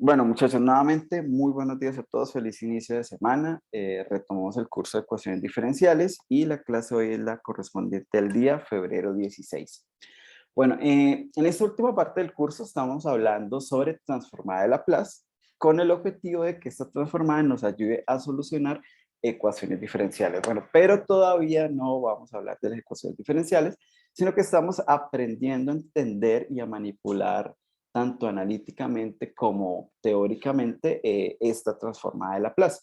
Bueno, muchachos, nuevamente, muy buenos días a todos, feliz inicio de semana. Retomamos el curso de ecuaciones diferenciales y la clase hoy es la correspondiente al día febrero 16. Bueno, en esta última parte del curso estamos hablando sobre transformada de Laplace con el objetivo de que esta transformada nos ayude a solucionar ecuaciones diferenciales. Bueno, pero todavía no vamos a hablar de las ecuaciones diferenciales, sino que estamos aprendiendo a entender y a manipular tanto analíticamente como teóricamente esta transformada de Laplace.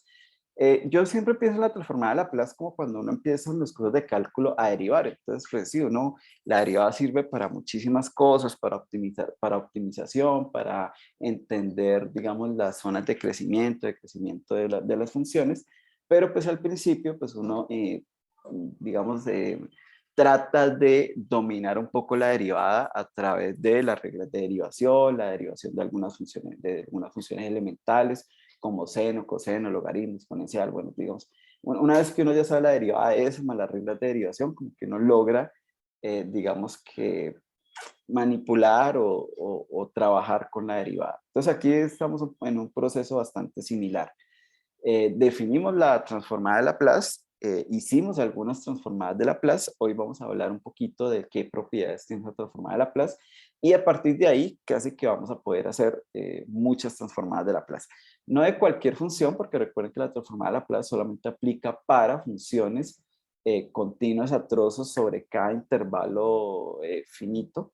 Yo siempre pienso en la transformada de Laplace como cuando uno empieza en los cursos de cálculo a derivar. Entonces, pues sí, la derivada sirve para muchísimas cosas, para optimizar, para optimización, para entender, digamos, las zonas de crecimiento de las funciones, pero pues al principio, pues uno, digamos, trata de dominar un poco la derivada a través de las reglas de derivación, la derivación de algunas funciones elementales, como seno, coseno, logaritmo, exponencial. Bueno, digamos, una vez que uno ya sabe la derivada de eso, más las reglas de derivación, como que uno logra, digamos que manipular o trabajar con la derivada. Entonces aquí estamos en un proceso bastante similar. Definimos la transformada de Laplace, hicimos algunas transformadas de Laplace, hoy vamos a hablar un poquito de qué propiedades tiene la transformada de Laplace y a partir de ahí casi que vamos a poder hacer muchas transformadas de Laplace. No de cualquier función, porque recuerden que la transformada de Laplace solamente aplica para funciones continuas a trozos sobre cada intervalo finito.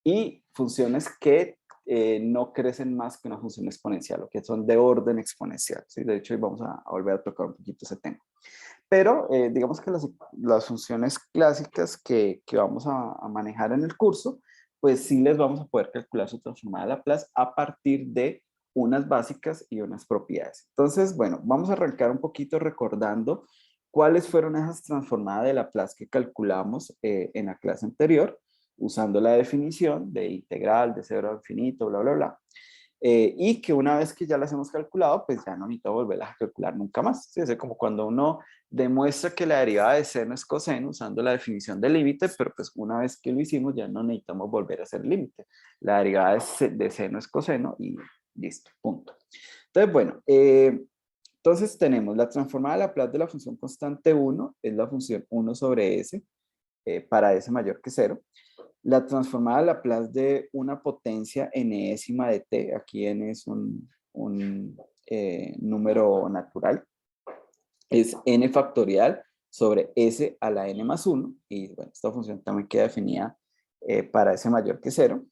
Y funciones que no crecen más que una función exponencial, o que son de orden exponencial, ¿sí? De hecho, hoy vamos a volver a tocar un poquito ese tema. Pero digamos que las funciones clásicas que vamos a manejar en el curso, pues sí les vamos a poder calcular su transformada de Laplace a partir de unas básicas y unas propiedades. Entonces, bueno, vamos a arrancar un poquito recordando cuáles fueron esas transformadas de Laplace que calculamos en la clase anterior, usando la definición de integral de 0 a infinito, bla, bla, bla. Y que una vez que ya las hemos calculado, pues ya no necesito volverlas a calcular nunca más. ¿Sí? Es como cuando uno demuestra que la derivada de seno es coseno usando la definición del límite, pero pues una vez que lo hicimos ya no necesitamos volver a hacer límite. La derivada de seno es coseno y listo, punto. Entonces, bueno, entonces tenemos la transformada de Laplace de la función constante 1, es la función 1 sobre s, para s mayor que 0. La transformada de Laplace de una potencia enésima de t, aquí n es un número natural, es n factorial sobre s a la n más 1, y bueno, esta función también queda definida para s mayor que 0.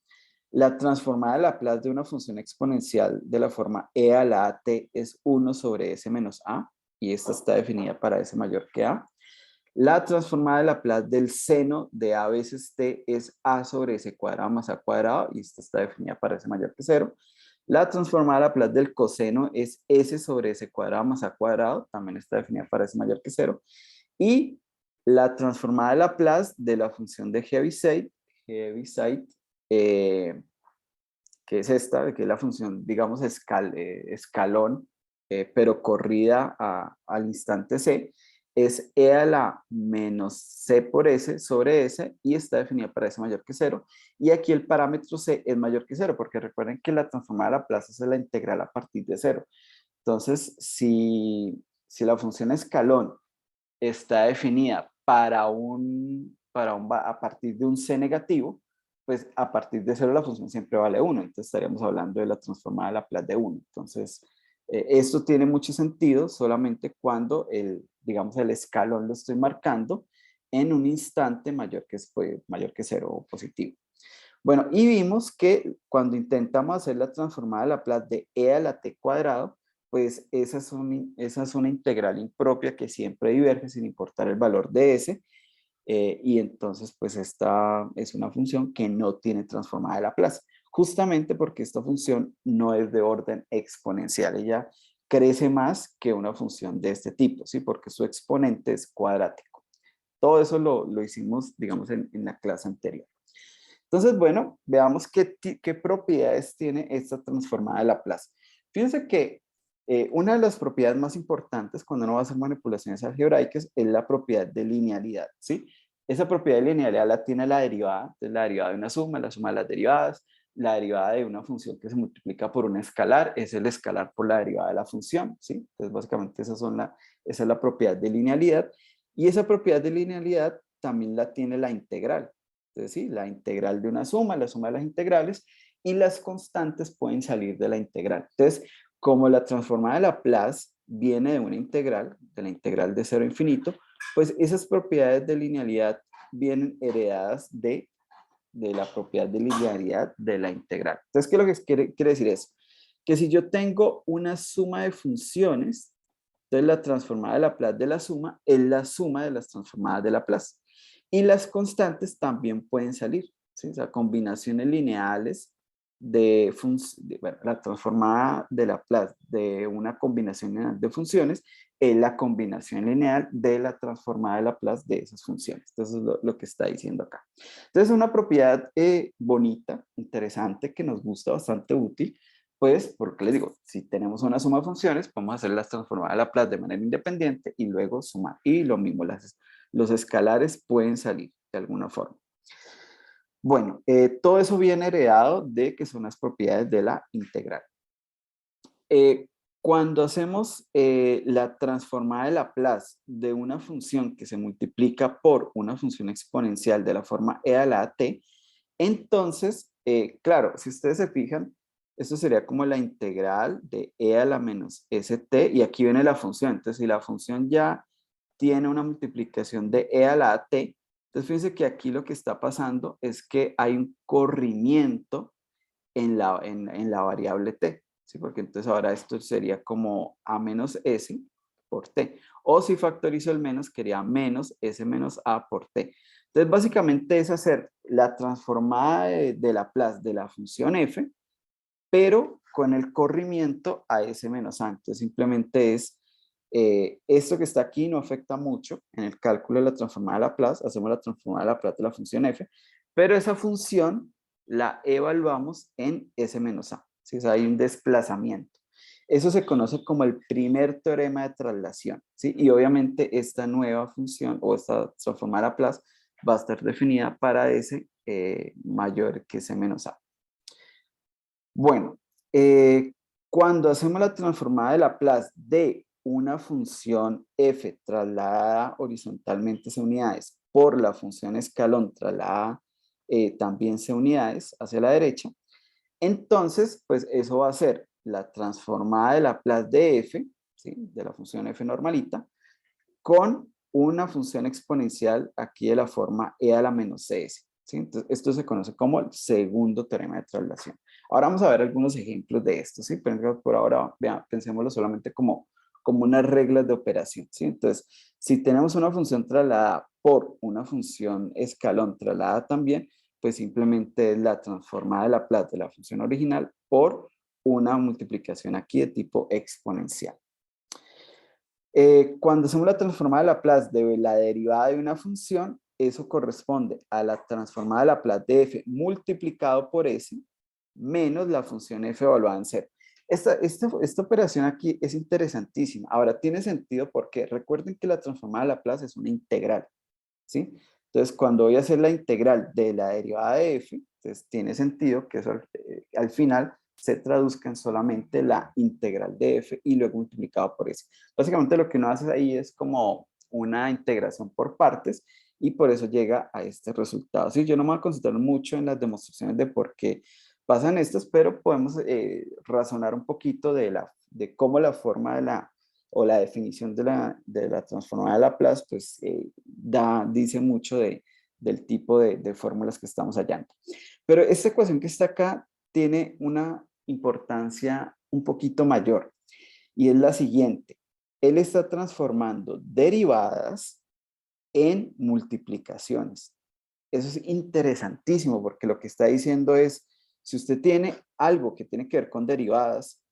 La transformada de Laplace de una función exponencial de la forma e a la at es 1 sobre s menos a, y esta está definida para s mayor que a. La transformada de Laplace del seno de a veces t es a sobre s cuadrado más a cuadrado, y esta está definida para s mayor que 0. La transformada de Laplace del coseno es s sobre s cuadrado más a cuadrado, también está definida para s mayor que 0. Y la transformada de Laplace de la función de Heaviside, que es esta, que es la función, digamos, escalón, pero corrida al instante c, es e a la menos c por s sobre s y está definida para s mayor que 0. Y aquí el parámetro c es mayor que 0, porque recuerden que la transformada de Laplace es la integral a partir de 0. Entonces, si la función escalón está definida a partir de un c negativo, pues a partir de 0 la función siempre vale 1, entonces estaríamos hablando de la transformada de Laplace de 1. Entonces, esto tiene mucho sentido solamente cuando digamos, el escalón lo estoy marcando en un instante mayor que 0 o positivo. Bueno, y vimos que cuando intentamos hacer la transformada de Laplace de e a la t cuadrado, pues esa es una integral impropia que siempre diverge sin importar el valor de s, y entonces pues esta es una función que no tiene transformada de Laplace, justamente porque esta función no es de orden exponencial, ella crece más que una función de este tipo, ¿sí? Porque su exponente es cuadrático. Todo eso lo hicimos, digamos, en la clase anterior. Entonces, bueno, veamos qué propiedades tiene esta transformada de Laplace. Fíjense que una de las propiedades más importantes cuando uno va a hacer manipulaciones algebraicas es la propiedad de linealidad, ¿sí? Esa propiedad de linealidad la tiene la derivada, entonces la derivada de una suma, la suma de las derivadas, la derivada de una función que se multiplica por un escalar es el escalar por la derivada de la función, ¿sí? Entonces, básicamente esa es la propiedad de linealidad. Y esa propiedad de linealidad también la tiene la integral. Entonces, sí, la integral de una suma, la suma de las integrales, y las constantes pueden salir de la integral. Entonces, como la transformada de Laplace viene de una integral, de la integral de 0 a infinito, pues esas propiedades de linealidad vienen heredadas de la propiedad de linealidad de la integral. Entonces, ¿qué es lo que quiere decir eso? Que si yo tengo una suma de funciones, entonces la transformada de Laplace de la suma es la suma de las transformadas de Laplace. Y las constantes también pueden salir, ¿sí? O sea, combinaciones lineales bueno, la transformada de Laplace de una combinación lineal de funciones es la combinación lineal de la transformada de Laplace de esas funciones. Entonces, es lo que está diciendo acá. Entonces, una propiedad bonita, interesante, que nos gusta, bastante útil, pues, porque les digo, si tenemos una suma de funciones, podemos hacer las transformadas de Laplace de manera independiente y luego sumar. Y lo mismo, los escalares pueden salir de alguna forma. Bueno, todo eso viene heredado de que son las propiedades de la integral. Cuando hacemos la transformada de Laplace de una función que se multiplica por una función exponencial de la forma e a la t, entonces, claro, si ustedes se fijan, esto sería como la integral de e a la menos st, y aquí viene la función. Entonces, si la función ya tiene una multiplicación de e a la t, entonces fíjense que aquí lo que está pasando es que hay un corrimiento en la variable t, ¿sí? Porque entonces ahora esto sería como a menos s por t. O si factorizo el menos, quería menos s menos a por t. Entonces básicamente es hacer la transformada de Laplace de la función f, pero con el corrimiento a s menos a. Entonces simplemente es esto que está aquí no afecta mucho en el cálculo de la transformada de Laplace, hacemos la transformada de Laplace de la función f, pero esa función la evaluamos en s menos a, ¿sí? O sea, hay un desplazamiento. Eso se conoce como el primer teorema de traslación, ¿sí? Y obviamente esta nueva función o esta transformada de Laplace va a estar definida para s mayor que s menos a. Bueno, cuando hacemos la transformada de Laplace de una función f trasladada horizontalmente c unidades por la función escalón trasladada también c unidades hacia la derecha, entonces pues eso va a ser la transformada de Laplace de f, ¿sí? De la función f normalita, con una función exponencial aquí de la forma e a la menos cs. ¿Sí? Entonces, esto se conoce como el segundo teorema de traslación. Ahora vamos a ver algunos ejemplos de esto, ¿sí? Pero por ahora, vean, pensémoslo solamente como unas reglas de operación, ¿sí? Entonces, si tenemos una función trasladada por una función escalón trasladada también, pues simplemente es la transformada de Laplace de la función original por una multiplicación aquí de tipo exponencial. Cuando hacemos la transformada de Laplace de la derivada de una función, eso corresponde a la transformada de Laplace de f multiplicado por s menos la función f evaluada en 0. Esta operación aquí es interesantísima. Ahora, tiene sentido porque recuerden que la transformada de Laplace es una integral, ¿sí? Entonces, cuando voy a hacer la integral de la derivada de f, entonces tiene sentido que eso al final se traduzca en solamente la integral de f y luego multiplicado por s. Básicamente lo que uno hace ahí es como una integración por partes y por eso llega a este resultado. Sí, yo no me voy a concentrar mucho en las demostraciones de por qué pasan estas, pero podemos razonar un poquito de cómo la forma o la definición de la transformada de Laplace, pues dice mucho del tipo de fórmulas que estamos hallando. Pero esta ecuación que está acá tiene una importancia un poquito mayor y es la siguiente. Él está transformando derivadas en multiplicaciones. Eso es interesantísimo porque lo que está diciendo es, si usted tiene algo que tiene que ver con derivadas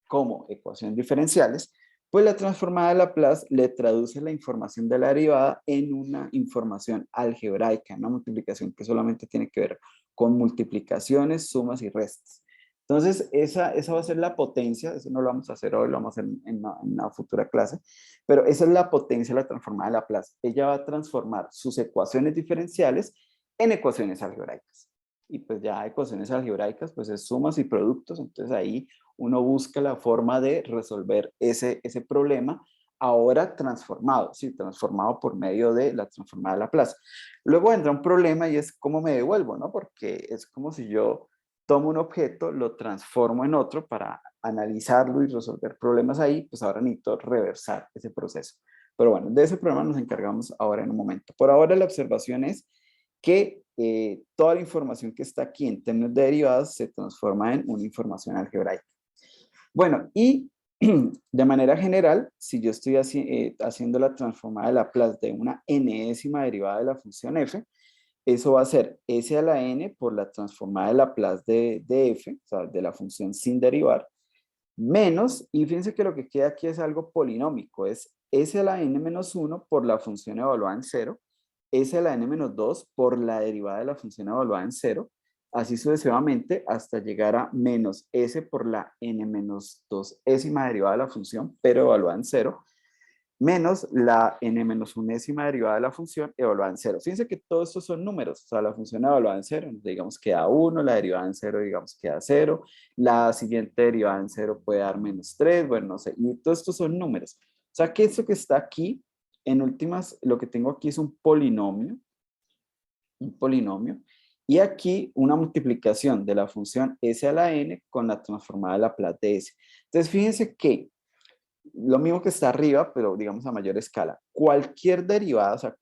como ecuaciones diferenciales, pues la transformada de Laplace le traduce la información de la derivada en una información algebraica, una multiplicación que solamente tiene que ver con multiplicaciones, sumas y restas. Entonces, esa va a ser la potencia, eso no lo vamos a hacer hoy, lo vamos a hacer en una futura clase, pero esa es la potencia de la transformada de Laplace. Ella va a transformar sus ecuaciones diferenciales en ecuaciones algebraicas. y pues ya ecuaciones algebraicas, pues es sumas y productos, entonces ahí uno busca la forma de resolver ese problema, ahora transformado, sí, transformado por medio de la transformada de Laplace. Luego entra un problema y es cómo me devuelvo, ¿no? Porque es como si yo tomo un objeto, lo transformo en otro para analizarlo y resolver problemas ahí, pues ahora necesito reversar ese proceso. Pero bueno, de ese problema nos encargamos ahora en un momento. Por ahora la observación es que toda la información que está aquí en términos de derivadas se transforma en una información algebraica. Bueno, y de manera general, si yo estoy haciendo la transformada de Laplace de una enésima derivada de la función f, eso va a ser s a la n por la transformada de Laplace de f, o sea, de la función sin derivar, menos, y fíjense que lo que queda aquí es algo polinómico, es s a la n menos 1 por la función evaluada en 0, s a la n menos 2 por la derivada de la función evaluada en 0, así sucesivamente hasta llegar a menos s por la n menos 2 ésima derivada de la función, pero evaluada en 0, menos la n menos unésima derivada de la función evaluada en 0. Fíjense que todos estos son números, o sea, la función evaluada en 0, digamos que da 1, la derivada en 0, digamos que da 0, la siguiente derivada en 0 puede dar menos 3, bueno, no sé, y todos estos son números. O sea, que esto que está aquí, en últimas, lo que tengo aquí es un polinomio, y aquí una multiplicación de la función s a la n con la transformada de Laplace de s. Entonces, fíjense que lo mismo que está arriba, pero digamos a mayor escala. Cualquier derivada, o sea,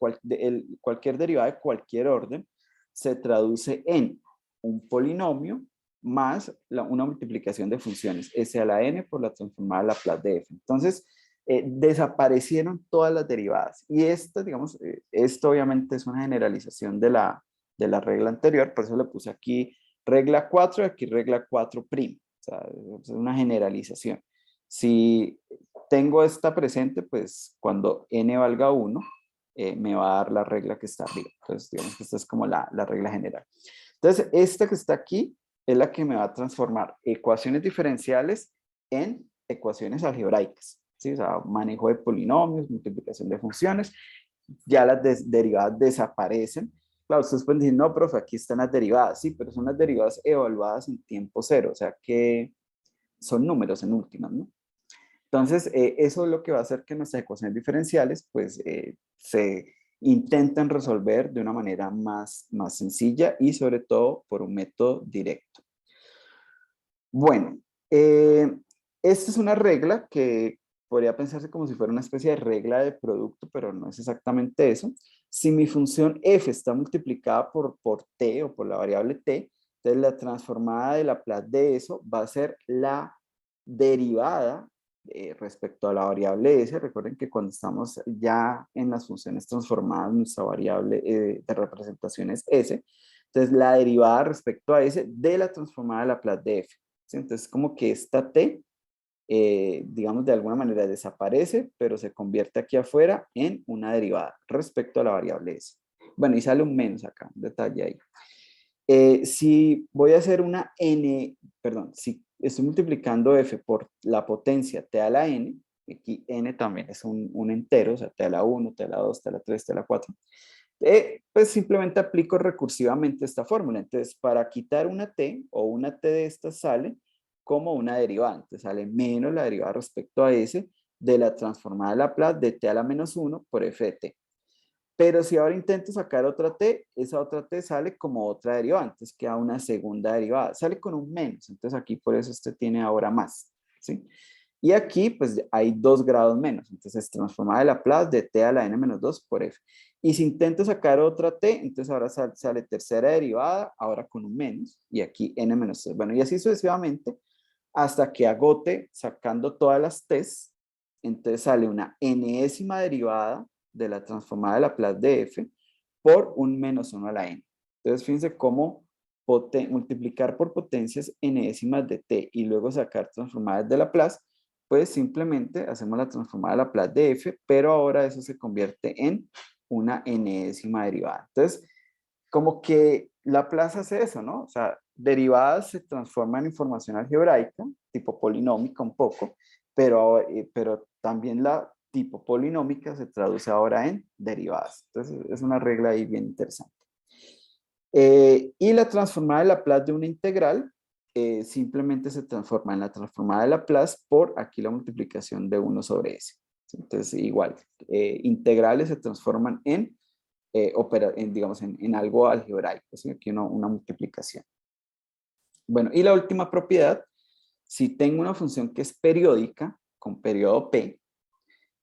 cualquier derivada de cualquier orden se traduce en un polinomio más una multiplicación de funciones, s a la n por la transformada de Laplace de f. Entonces, desaparecieron todas las derivadas. Y esta, digamos, esto obviamente es una generalización de la regla anterior, por eso le puse aquí regla 4 y aquí regla 4'. O sea, es una generalización. Si tengo esta presente, pues cuando n valga 1, me va a dar la regla que está arriba. Entonces, digamos que esta es como la regla general. Entonces, esta que está aquí es la que me va a transformar ecuaciones diferenciales en ecuaciones algebraicas. ¿Sí? O sea, manejo de polinomios, multiplicación de funciones, ya las derivadas desaparecen. Claro, ustedes pueden decir, no, profe, aquí están las derivadas. Sí, pero son las derivadas evaluadas en tiempo cero, o sea que son números en últimas, ¿no? Entonces, eso es lo que va a hacer que nuestras ecuaciones diferenciales, pues, se intenten resolver de una manera más sencilla y sobre todo por un método directo. Bueno, esta es una regla que podría pensarse como si fuera una especie de regla de producto, pero no es exactamente eso. Si mi función f está multiplicada por t o por la variable t, entonces la transformada de Laplace de eso va a ser la derivada respecto a la variable s. Recuerden que cuando estamos ya en las funciones transformadas, nuestra variable de representación es s. Entonces la derivada respecto a s de la transformada de Laplace de f. ¿Sí? Entonces, como que esta t, digamos, de alguna manera desaparece, pero se convierte aquí afuera en una derivada respecto a la variable s. Bueno, y sale un menos acá, un detalle ahí. Si voy a hacer una n, perdón, si estoy multiplicando f por la potencia t a la n, aquí n también es un entero, o sea, t a la 1, t a la 2, t a la 3, t a la 4, pues simplemente aplico recursivamente esta fórmula. Entonces, para quitar una t o una t de estas sale como una derivada. Entonces, sale menos la derivada respecto a s de la transformada de Laplace de t a la menos 1 por f de t. Pero si ahora intento sacar otra t, esa otra t sale como otra derivada. Entonces, queda una segunda derivada. Sale con un menos. Entonces, aquí por eso este tiene ahora más. ¿Sí? Y aquí, pues, hay 2 grados menos. Entonces, transformada de Laplace de t a la n menos 2 por f. Y si intento sacar otra t, entonces ahora sale tercera derivada, ahora con un menos. Y aquí n menos 3. Bueno, y así sucesivamente, hasta que agote sacando todas las t's. Entonces sale una enésima derivada de la transformada de Laplace de f por un menos 1 a la n. Entonces, fíjense cómo multiplicar por potencias enésimas de t y luego sacar transformadas de Laplace, pues simplemente hacemos la transformada de Laplace de f, pero ahora eso se convierte en una enésima derivada. Entonces, como que Laplace hace eso, ¿no? O sea, derivadas se transforman en información algebraica, tipo polinómica un poco, pero también la tipo polinómica se traduce ahora en derivadas. Entonces, es una regla ahí bien interesante. Y la transformada de Laplace de una integral simplemente se transforma en la transformada de Laplace por aquí la multiplicación de 1 sobre s. Entonces, igual, integrales se transforman en, digamos, en algo algebraico. ¿Sí? Aquí una multiplicación. Bueno, y la última propiedad, si tengo una función que es periódica, con periodo p,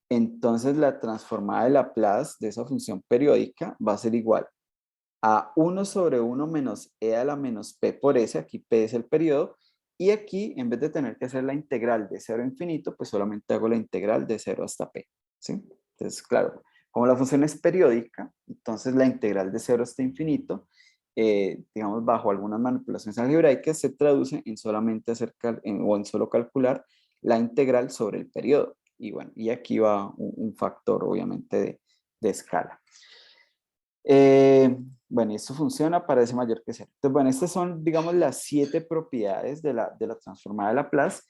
entonces la transformada de Laplace de esa función periódica va a ser igual a 1 sobre 1 menos e a la menos p por s, aquí p es el periodo, y aquí en vez de tener que hacer la integral de 0 a infinito, pues solamente hago la integral de 0 hasta p, ¿sí? Entonces, claro, como la función es periódica, entonces la integral de 0 hasta infinito, digamos, bajo algunas manipulaciones algebraicas, se traduce en solamente hacer, o en solo calcular la integral sobre el periodo. Y bueno, y aquí va un factor, obviamente, de escala. Bueno, y esto funciona para S mayor que 0. Entonces, bueno, estas son, digamos, las 7 propiedades de la transformada de Laplace.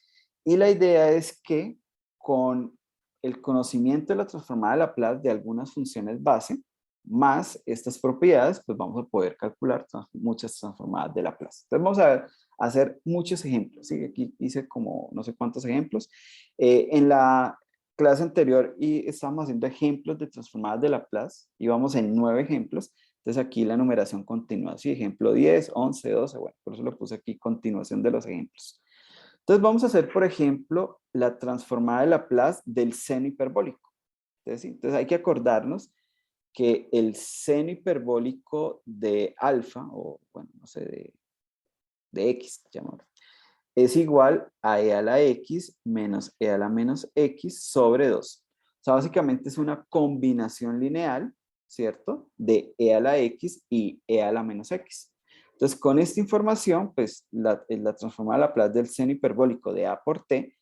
Y la idea es que con el conocimiento de la transformada de Laplace de algunas funciones base, más estas propiedades, pues vamos a poder calcular muchas transformadas de Laplace. Entonces vamos a hacer muchos ejemplos. ¿Sí? Aquí hice como no sé cuántos ejemplos. En la clase anterior y estábamos haciendo ejemplos de transformadas de Laplace, íbamos en 9 ejemplos, entonces aquí la numeración continúa, así, ejemplo 10, 11, 12, bueno, por eso lo puse aquí, continuación de los ejemplos. Entonces vamos a hacer, por ejemplo, la transformada de Laplace del seno hiperbólico. Entonces hay que acordarnos que el seno hiperbólico de alfa, o bueno, no sé, de x, llamémoslo, es igual a e a la x menos e a la menos x sobre 2. O sea, básicamente es una combinación lineal, ¿cierto? De e a la x y e a la menos x. Entonces, con esta información, pues la transformada de Laplace del seno hiperbólico de a por t,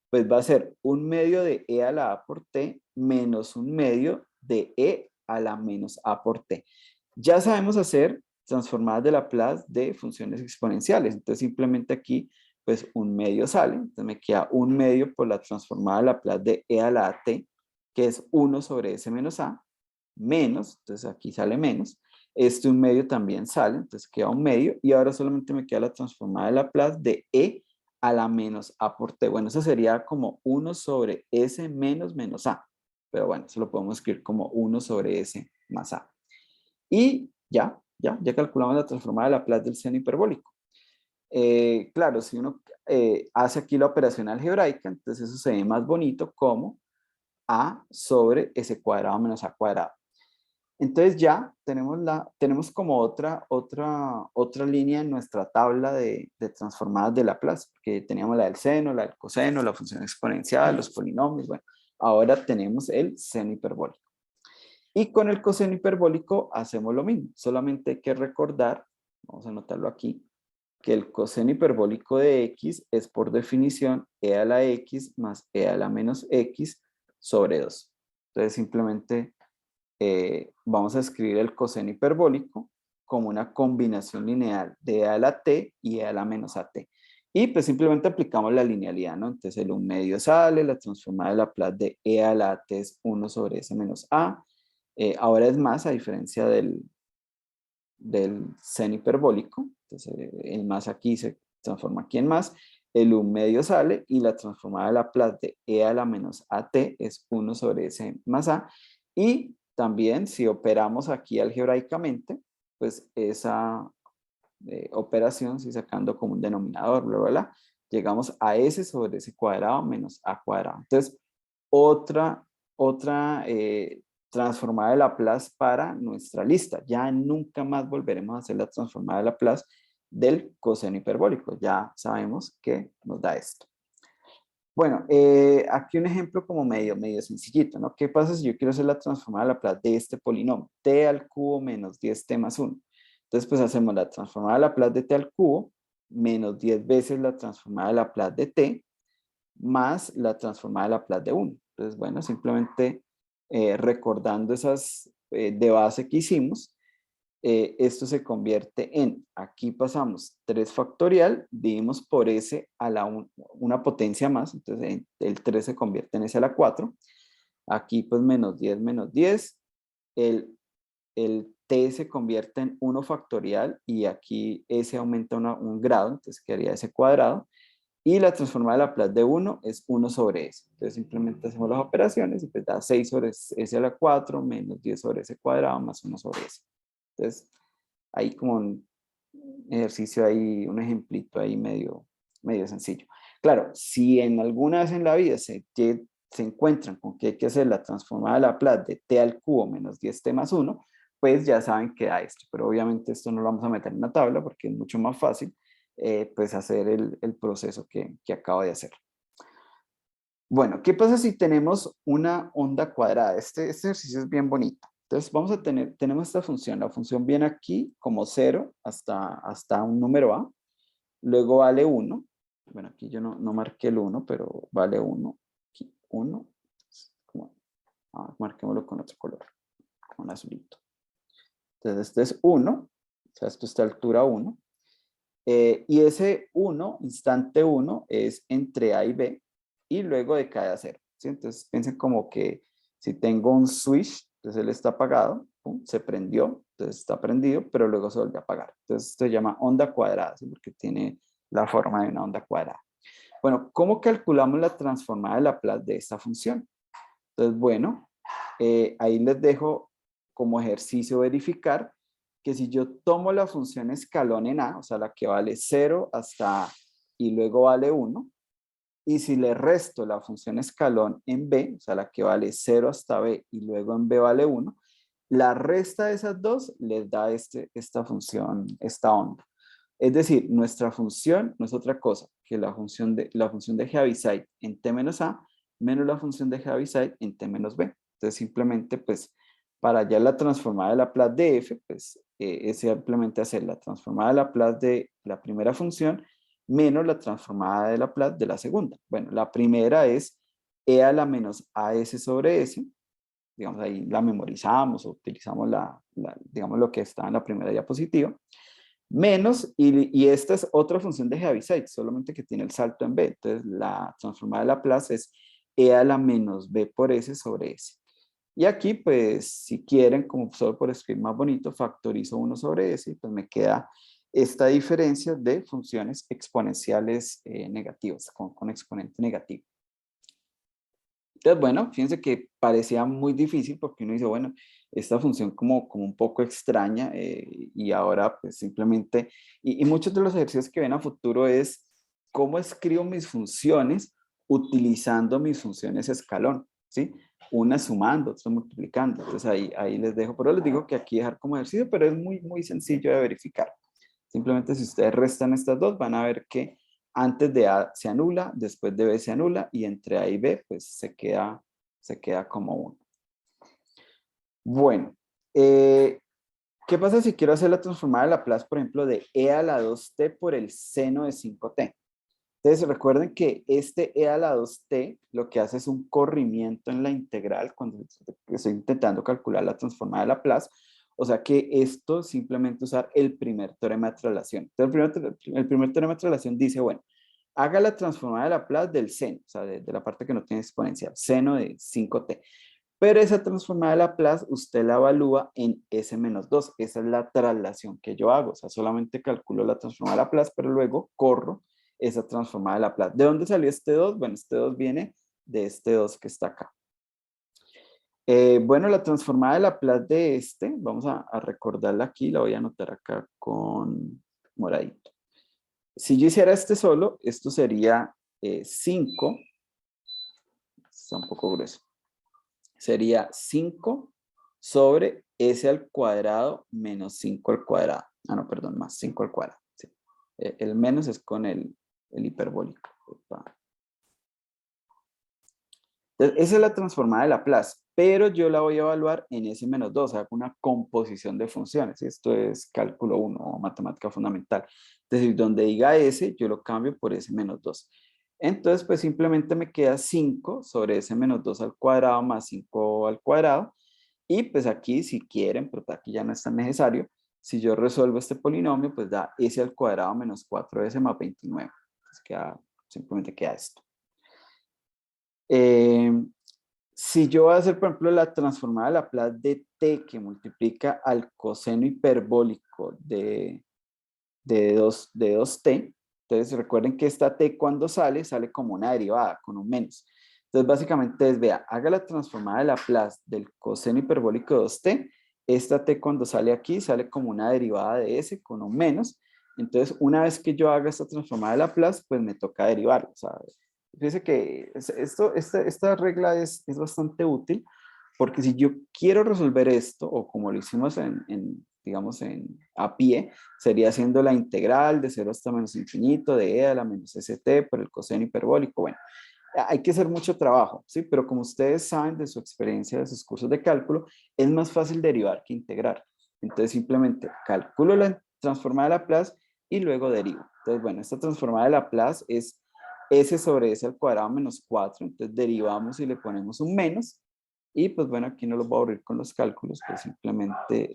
pues va a ser un medio de e a la a por t menos un medio de e a la menos a por t. Ya sabemos hacer transformadas de Laplace de funciones exponenciales. Entonces, simplemente aquí pues un medio sale, entonces me queda un medio por la transformada de Laplace de e a la t, que es 1 sobre s menos a, menos, entonces aquí sale menos, este un medio también sale, entonces queda un medio, y ahora solamente me queda la transformada de Laplace de e a la menos a por t. Bueno, eso sería como 1 sobre s menos menos a, pero bueno, eso lo podemos escribir como 1 sobre s más a. Y ya calculamos la transformada de Laplace del seno hiperbólico. Claro, si uno hace aquí la operación algebraica, entonces eso se ve más bonito como a sobre s cuadrado menos a cuadrado. Entonces ya tenemos como otra línea en nuestra tabla de transformadas de Laplace, que teníamos la del seno, la del coseno, la función exponencial, los polinomios, bueno, ahora tenemos el seno hiperbólico. Y con el coseno hiperbólico hacemos lo mismo, solamente hay que recordar, vamos a anotarlo aquí, que el coseno hiperbólico de x es por definición e a la x más e a la menos x sobre 2. Entonces simplemente vamos a escribir el coseno hiperbólico como una combinación lineal de e a la t y e a la menos a t. Y pues simplemente aplicamos la linealidad, ¿no? Entonces el 1 medio sale, la transformada de Laplace de e a la t es 1 sobre s menos a. Ahora es más, a diferencia del seno hiperbólico, entonces el más aquí se transforma aquí en más, el 1 medio sale y la transformada de Laplace de e a la menos at es 1 sobre s más a, y también si operamos aquí algebraicamente, pues esa operación, si sacando como un denominador, bla, bla, bla, llegamos a s sobre s cuadrado menos a cuadrado. Entonces, otra transformada de Laplace para nuestra lista. Ya nunca más volveremos a hacer la transformada de Laplace del coseno hiperbólico. Ya sabemos que nos da esto. Bueno, aquí un ejemplo como medio sencillito, ¿no? ¿Qué pasa si yo quiero hacer la transformada de Laplace de este polinomio? T al cubo menos 10t más 1. Entonces, pues hacemos la transformada de Laplace de t al cubo menos 10 veces la transformada de Laplace de t más la transformada de Laplace de 1. Entonces, bueno, simplemente recordando esas de base que hicimos, esto se convierte en, aquí pasamos 3 factorial, dividimos por s a la una potencia más, entonces el 3 se convierte en s a la 4, aquí pues menos 10, el t se convierte en 1 factorial y aquí s aumenta un grado, entonces quedaría s cuadrado. Y la transformada de Laplace de 1 es 1 sobre s. Entonces simplemente hacemos las operaciones y pues da 6 sobre s a la 4 menos 10 sobre s cuadrado más 1 sobre s. Entonces ahí como un ejercicio ahí, un ejemplito ahí medio sencillo. Claro, si en alguna vez en la vida se encuentran con que hay que hacer la transformada de Laplace de t al cubo menos 10t más 1, pues ya saben que da esto. Pero obviamente esto no lo vamos a meter en la tabla porque es mucho más fácil pues hacer el proceso que acabo de hacer. Bueno, ¿qué pasa si tenemos una onda cuadrada? Este ejercicio es bien bonito. Entonces tenemos esta función. La función viene aquí como 0 hasta un número a. Luego vale 1. Bueno, aquí yo no marqué el 1, pero vale 1. Aquí 1. Marquémoslo con otro color, con azulito. Entonces este es 1. O sea, esto está a altura 1. Y ese 1, instante 1, es entre A y B, y luego decae a 0. ¿Sí? Entonces piensen como que si tengo un switch, entonces él está apagado, pum, se prendió, entonces está prendido, pero luego se vuelve a apagar. Entonces esto se llama onda cuadrada, ¿sí? Porque tiene la forma de una onda cuadrada. Bueno, ¿cómo calculamos la transformada de Laplace de esta función? Entonces, bueno, ahí les dejo como ejercicio verificar que si yo tomo la función escalón en A, o sea, la que vale 0 hasta A y luego vale 1, y si le resto la función escalón en B, o sea, la que vale 0 hasta B y luego en B vale 1, la resta de esas dos les da esta función, esta onda. Es decir, nuestra función no es otra cosa que la función de Heaviside en t menos a menos la función de Heaviside en t menos b. Entonces simplemente pues para hallar la transformada de Laplace de f, pues es simplemente hacer la transformada de Laplace de la primera función menos la transformada de Laplace de la segunda. Bueno, la primera es e a la menos as sobre s. Digamos ahí la memorizamos o utilizamos digamos lo que está en la primera diapositiva. Menos, y esta es otra función de Heaviside, solamente que tiene el salto en b. Entonces, la transformada de Laplace es e a la menos b por s sobre s. Y aquí, pues, si quieren, como solo por escribir más bonito, factorizo 1 sobre s, y pues me queda esta diferencia de funciones exponenciales negativas, con exponente negativo. Entonces, bueno, fíjense que parecía muy difícil porque uno dice, bueno, esta función como un poco extraña y ahora pues simplemente, y muchos de los ejercicios que ven a futuro es cómo escribo mis funciones utilizando mis funciones escalón, ¿sí? Una sumando, otra multiplicando. Entonces ahí les dejo, pero les digo que aquí dejar como ejercicio, pero es muy sencillo de verificar. Simplemente si ustedes restan estas dos van a ver que antes de A se anula, después de B se anula y entre A y B pues se queda como 1. Bueno, ¿qué pasa si quiero hacer la transformada de Laplace, por ejemplo, de e a la 2t por el seno de 5t? Entonces recuerden que este e a la 2t lo que hace es un corrimiento en la integral cuando estoy intentando calcular la transformada de Laplace. O sea que esto simplemente usar el primer teorema de traslación. Entonces el primer teorema de traslación dice, bueno, haga la transformada de Laplace del seno, o sea, de la parte que no tiene exponencial, seno de 5t. Pero esa transformada de Laplace usted la evalúa en S-2. Esa es la traslación que yo hago. O sea, solamente calculo la transformada de Laplace, pero luego corro esa transformada de Laplace. ¿De dónde salió este 2? Bueno, este 2 viene de este 2 que está acá. Bueno, la transformada de Laplace de vamos a recordarla aquí, la voy a anotar acá con moradito. Si yo hiciera este solo, esto sería 5, está un poco grueso, sería 5 sobre s al cuadrado menos 5 al cuadrado. Ah, no, perdón, más 5 al cuadrado. Sí. El menos es con el hiperbólico. Opa. Entonces, esa es la transformada de Laplace, pero yo la voy a evaluar en S-2, o sea, con una composición de funciones. Esto es cálculo 1 o matemática fundamental. Entonces, donde diga S, yo lo cambio por S-2. Entonces, pues simplemente me queda 5 sobre S-2 al cuadrado más 5 al cuadrado. Y pues aquí, si quieren, pero aquí ya no es tan necesario, si yo resuelvo este polinomio, pues da S al cuadrado menos 4S más 29. Entonces simplemente queda esto. Si yo voy a hacer, por ejemplo, la transformada de Laplace de t que multiplica al coseno hiperbólico de 2t, entonces recuerden que esta t cuando sale como una derivada, con un menos. Entonces básicamente es, vea, haga la transformada de Laplace del coseno hiperbólico de 2t, esta t cuando sale aquí sale como una derivada de s con un menos. Entonces una vez que yo haga esta transformada de Laplace, pues me toca derivar. O sea, fíjense que esta regla es bastante útil, porque si yo quiero resolver esto, o como lo hicimos digamos, a pie, sería haciendo la integral de 0 hasta menos infinito de e a la menos st por el coseno hiperbólico. Bueno, hay que hacer mucho trabajo, ¿sí? Pero como ustedes saben de su experiencia, de sus cursos de cálculo, es más fácil derivar que integrar. Entonces simplemente calculo la transformada de Laplace y luego derivo. Entonces, bueno, esta transformada de Laplace es s sobre s al cuadrado menos 4. Entonces derivamos y le ponemos un menos. Y pues bueno, aquí no lo voy a aburrir con los cálculos, pues simplemente...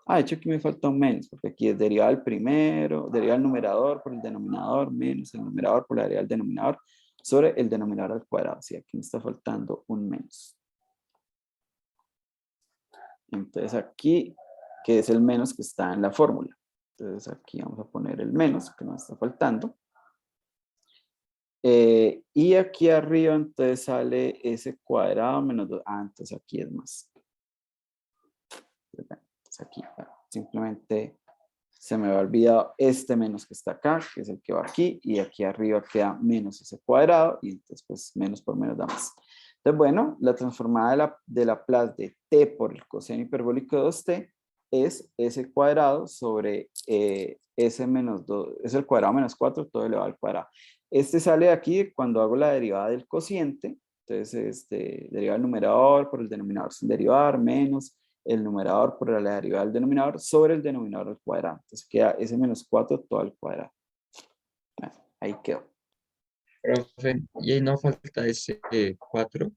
de hecho aquí me falta un menos, porque aquí es derivada del primero, derivada del numerador por el denominador, menos el numerador por la derivada del denominador, sobre el denominador al cuadrado. Sí, aquí me está faltando un menos. Entonces aquí, que es el menos que está en la fórmula. Entonces aquí vamos a poner el menos que nos está faltando. Y aquí arriba entonces sale ese cuadrado menos 2. Entonces aquí es más. Entonces aquí simplemente se me ha olvidado este menos que está acá, que es el que va aquí, y aquí arriba queda menos ese cuadrado, y entonces pues menos por menos da más. Entonces bueno, la transformada de Laplace de t por el coseno hiperbólico de 2t es s cuadrado sobre s menos 2, es el cuadrado menos 4, todo elevado al cuadrado. Este sale de aquí cuando hago la derivada del cociente, entonces deriva el numerador por el denominador sin derivar, menos el numerador por la derivada del denominador sobre el denominador al cuadrado. Entonces queda s menos 4 todo al cuadrado. Bueno, ahí quedó. Profe, y ahí no falta ese 4, o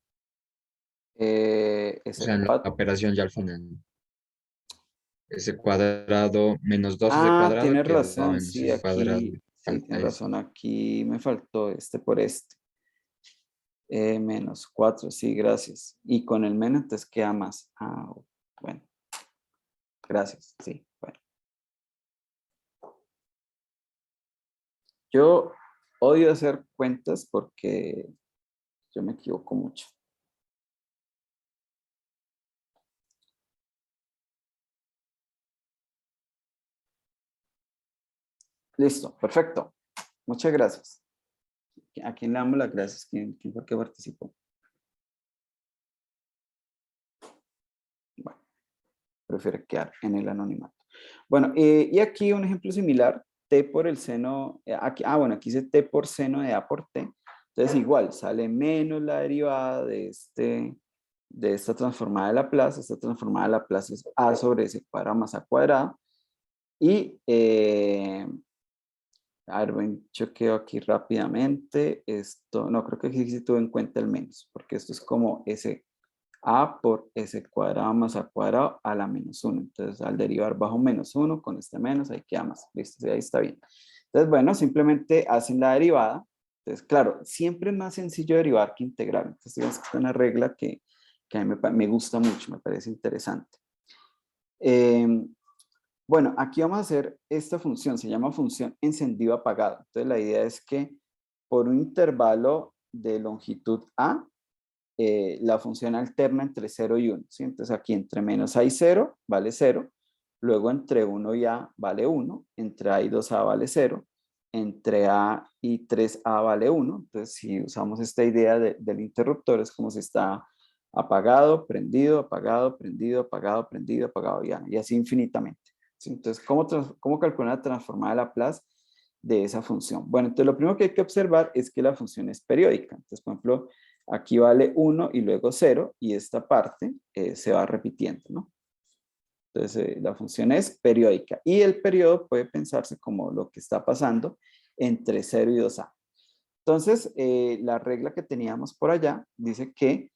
Ese sea, en la 4. operación ya al final. Ese cuadrado menos 2 ese cuadrado Tienes queda razón, menos sí, ese cuadrado, aquí, sí, falta tienes ese. razón, aquí me faltó este por este. Menos 4, sí, gracias. Y con el menos entonces queda más. Bueno, gracias, sí, bueno. Yo odio hacer cuentas porque yo me equivoco mucho. Listo, perfecto. Muchas gracias. ¿A quién le damos las gracias? ¿Quién fue que participó? Bueno, prefiere quedar en el anonimato. Bueno, y aquí un ejemplo similar, t por el seno, aquí, bueno, aquí dice t por seno de a por t. Entonces igual, sale menos la derivada de esta transformada de Laplace. Esta transformada de Laplace es a sobre s cuadrado más a cuadrado. Y, a ver, ven, chequeo aquí rápidamente. Esto, no, creo que aquí sí tuve en cuenta el menos, porque esto es como s a por s cuadrado más a cuadrado a la menos 1. Entonces, al derivar bajo menos 1, con este menos, ahí queda más. Listo, sí, ahí está bien. Entonces, bueno, simplemente hacen la derivada. Entonces, claro, siempre es más sencillo derivar que integrar. Entonces, digamos que es una regla que a mí me gusta mucho, me parece interesante. Bueno, aquí vamos a hacer esta función, se llama función encendido apagado. Entonces, la idea es que por un intervalo de longitud A, la función alterna entre 0 y 1. ¿Sí? Entonces aquí entre menos a y 0 vale 0, luego entre 1 y a vale 1, entre a y 2a vale 0, entre a y 3a vale 1. Entonces si usamos esta idea del interruptor es como si está apagado, prendido, apagado, prendido, apagado, prendido, apagado, ya, y así infinitamente. ¿Sí? Entonces, ¿cómo calcular la transformada de Laplace de esa función? Bueno, entonces lo primero que hay que observar es que la función es periódica. Entonces, por ejemplo, aquí vale 1 y luego 0 y esta parte se va repitiendo, ¿no? Entonces la función es periódica y el periodo puede pensarse como lo que está pasando entre 0 y 2a. Entonces la regla que teníamos por allá dice que